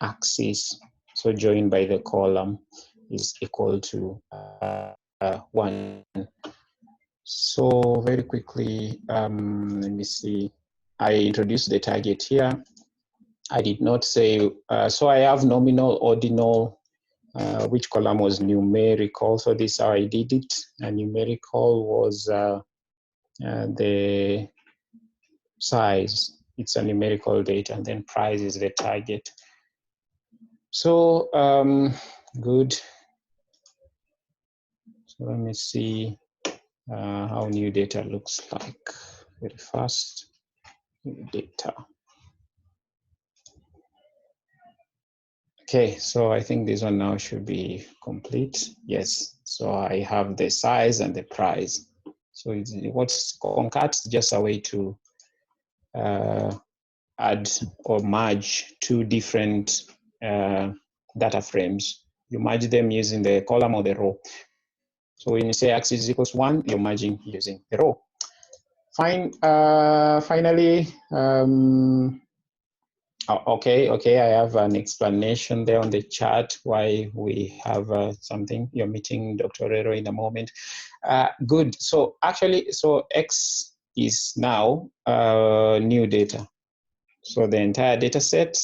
axis. So joined by the column is equal to 1. So very quickly, let me see. I introduced the target here. I did not say, so I have nominal, ordinal, which column was numerical. So this is how I did it. And numerical was the size. It's a numerical data, and then price is the target. So good. So let me see how new data looks like very fast. New data. Okay, so I think this one now should be complete. Yes, so I have the size and the price. So it's, what's concat is just a way to add or merge two different data frames. You merge them using the column or the row. So when you say x is equals 1, you're merging using the row. Fine. Finally, okay, I have an explanation there on the chart why we have something. You're meeting Dr. Rero in a moment. Good. So actually, so x is now new data. So the entire data set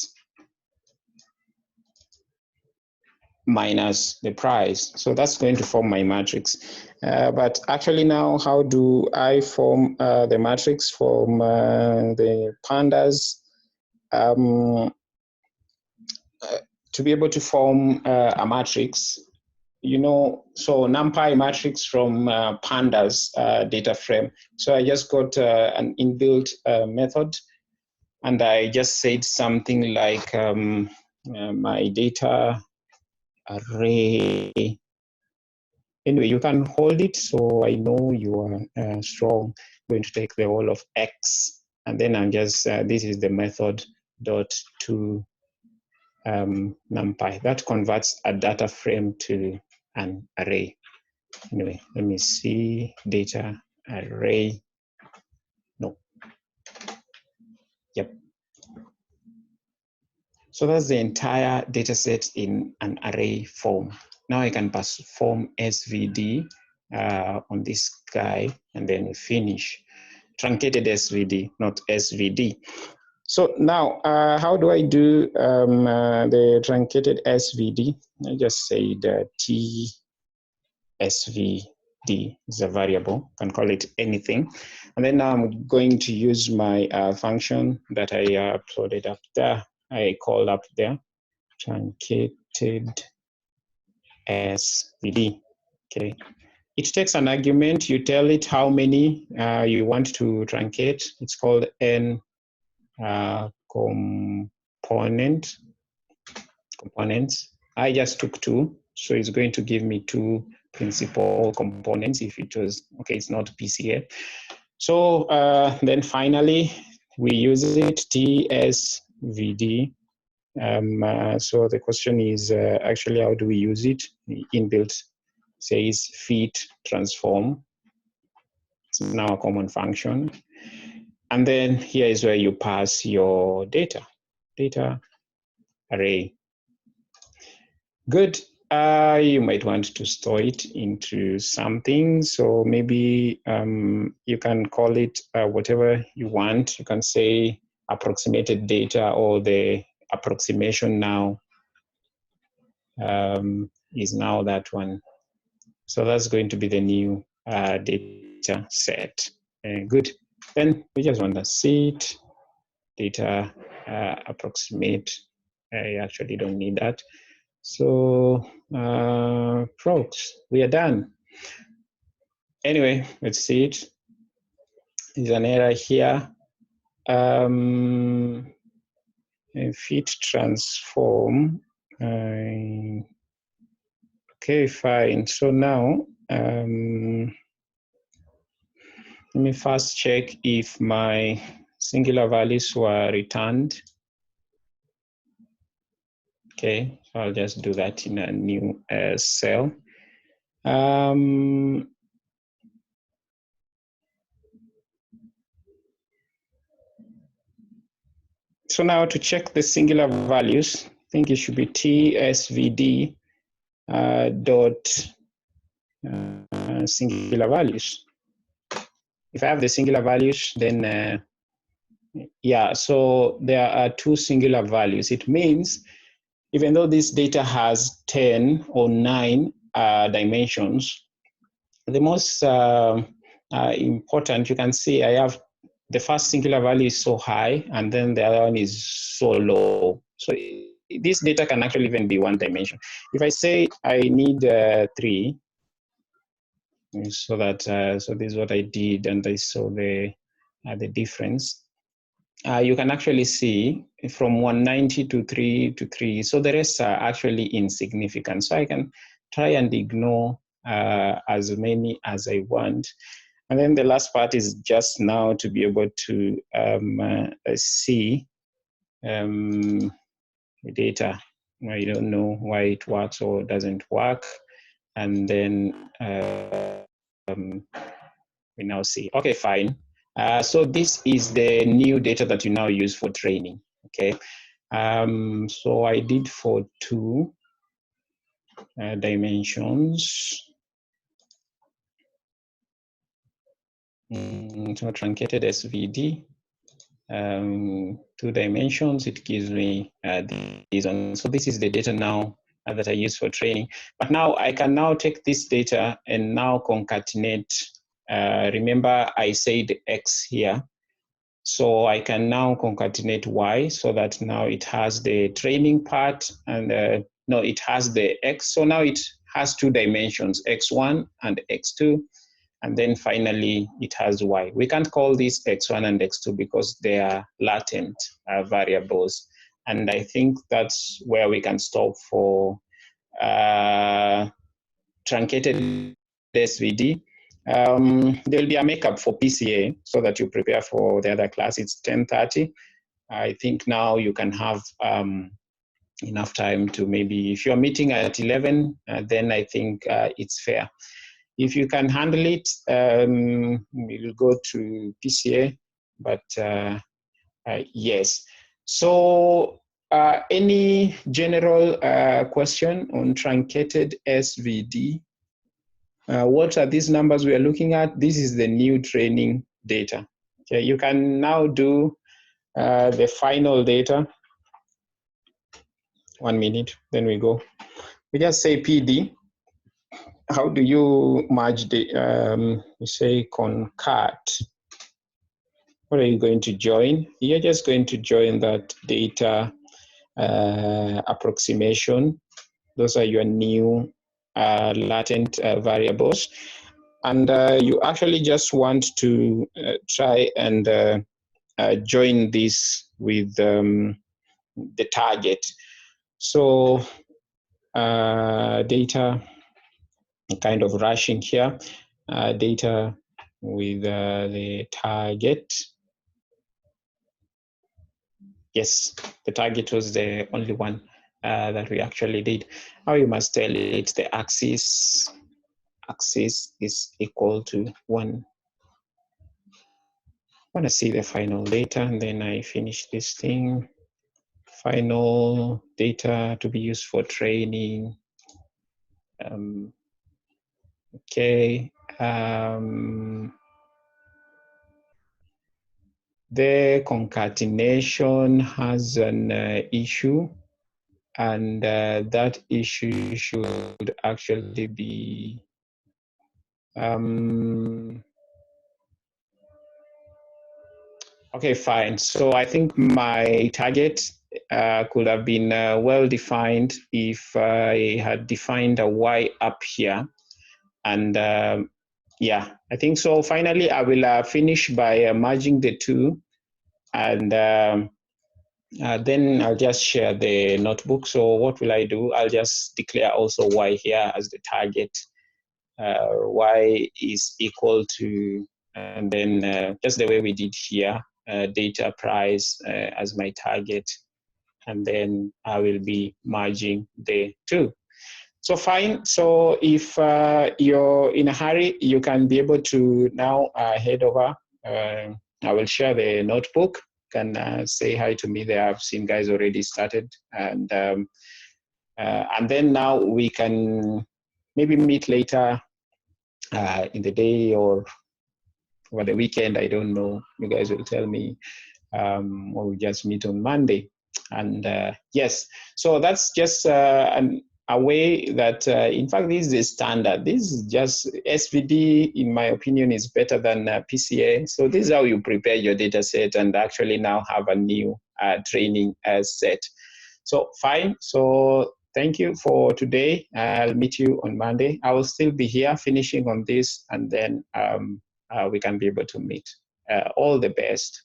minus the price. So that's going to form my matrix. But actually now, how do I form the matrix from the pandas? To be able to form a matrix, you know, so NumPy matrix from pandas data frame. So I just got an inbuilt method, and I just said something like my data array. Anyway, you can hold it, so I know you are strong. I'm going to take the whole of x, and then I'm just, this is the method dot to NumPy. That converts a data frame to an array. Anyway, let me see, data array. No. Yep. So that's the entire data set in an array form. Now I can perform SVD on this guy and then finish. Truncated SVD, not SVD. So now, how do I do the truncated SVD? I just say the TSVD is a variable, you can call it anything. And then now I'm going to use my function that I uploaded up there. I called up there, truncated SVD, okay. It takes an argument, you tell it how many you want to truncate. It's called n components. I just took 2, so it's going to give me 2 principal components if it was, okay, it's not PCA. So then finally, we use it, TSVD. So the question is actually, how do we use it? Inbuilt says fit transform. It's now a common function. And then here is where you pass your data array. Good. You might want to store it into something. So maybe you can call it whatever you want. You can say approximated data, or the approximation now is now that one. So that's going to be the new data set. Good. Then we just want to set data approximate. I actually don't need that. So folks, we are done. Anyway, let's see it. There's an error here. Fit transform. Okay, fine. So now let me first check if my singular values were returned. Okay, so I'll just do that in a new cell. So now to check the singular values, I think it should be TSVD dot singular values. If I have the singular values, then yeah, so there are 2 singular values. It means even though this data has 10 or 9 dimensions, the most important, you can see I have the first singular value is so high, and then the other one is so low. So this data can actually even be 1 dimension. If I say I need 3, so that so this is what I did, and I saw the difference. You can actually see from 190 to 3 to 3. So the rest are actually insignificant. So I can try and ignore as many as I want. And then the last part is just now to be able to see the data. I don't know why it works or doesn't work. And then we now see, okay, fine. So this is the new data that you now use for training, okay? So I did for 2 dimensions. So truncated SVD, 2 dimensions, it gives me these one. So this is the data now that I use for training. But now I can now take this data and now concatenate. Remember I said X here. So I can now concatenate Y so that now it has the training part and no, it has the X. So now it has 2 dimensions, X1 and X2. And then finally it has Y. We can't call these X1 and X2 because they are latent variables. And I think that's where we can stop for truncated SVD. There'll be a makeup for PCA so that you prepare for the other class. It's 10:30. I think now you can have enough time to maybe, if you're meeting at 11, then I think it's fair. If you can handle it, we'll go to PCA, but yes. So any general question on truncated SVD? What are these numbers we are looking at? This is the new training data. Okay, you can now do the final data. 1 minute, then we go. We just say PD. How do you merge the, you say concat. What are you going to join? You're just going to join that data approximation. Those are your new latent variables. And you actually just want to try and join this with the target. So data, kind of rushing here, data with the target. Yes, the target was the only one that we actually did. Now you must tell it the axis is equal to 1. I want to see the final data, and then I finish this thing. Final data to be used for training. Okay. The concatenation has an issue, and that issue should actually be okay, fine. So I think my target could have been well defined if I had defined a Y up here. And yeah, I think so. Finally, I will finish by merging the 2, and then I'll just share the notebook. So what will I do? I'll just declare also Y here as the target. Y is equal to, and then just the way we did here, data price as my target, and then I will be merging the 2. So fine. So if you're in a hurry, you can be able to now head over. I will share the notebook. You can say hi to me there. I've seen guys already started, and then now we can maybe meet later in the day or over the weekend. I don't know. You guys will tell me, or we just meet on Monday. And yes, so that's just a way that, in fact, this is the standard. This is just SVD, in my opinion, is better than PCA. So this is how you prepare your data set and actually now have a new training set. So fine. So thank you for today. I'll meet you on Monday. I will still be here finishing on this, and then we can be able to meet. All the best.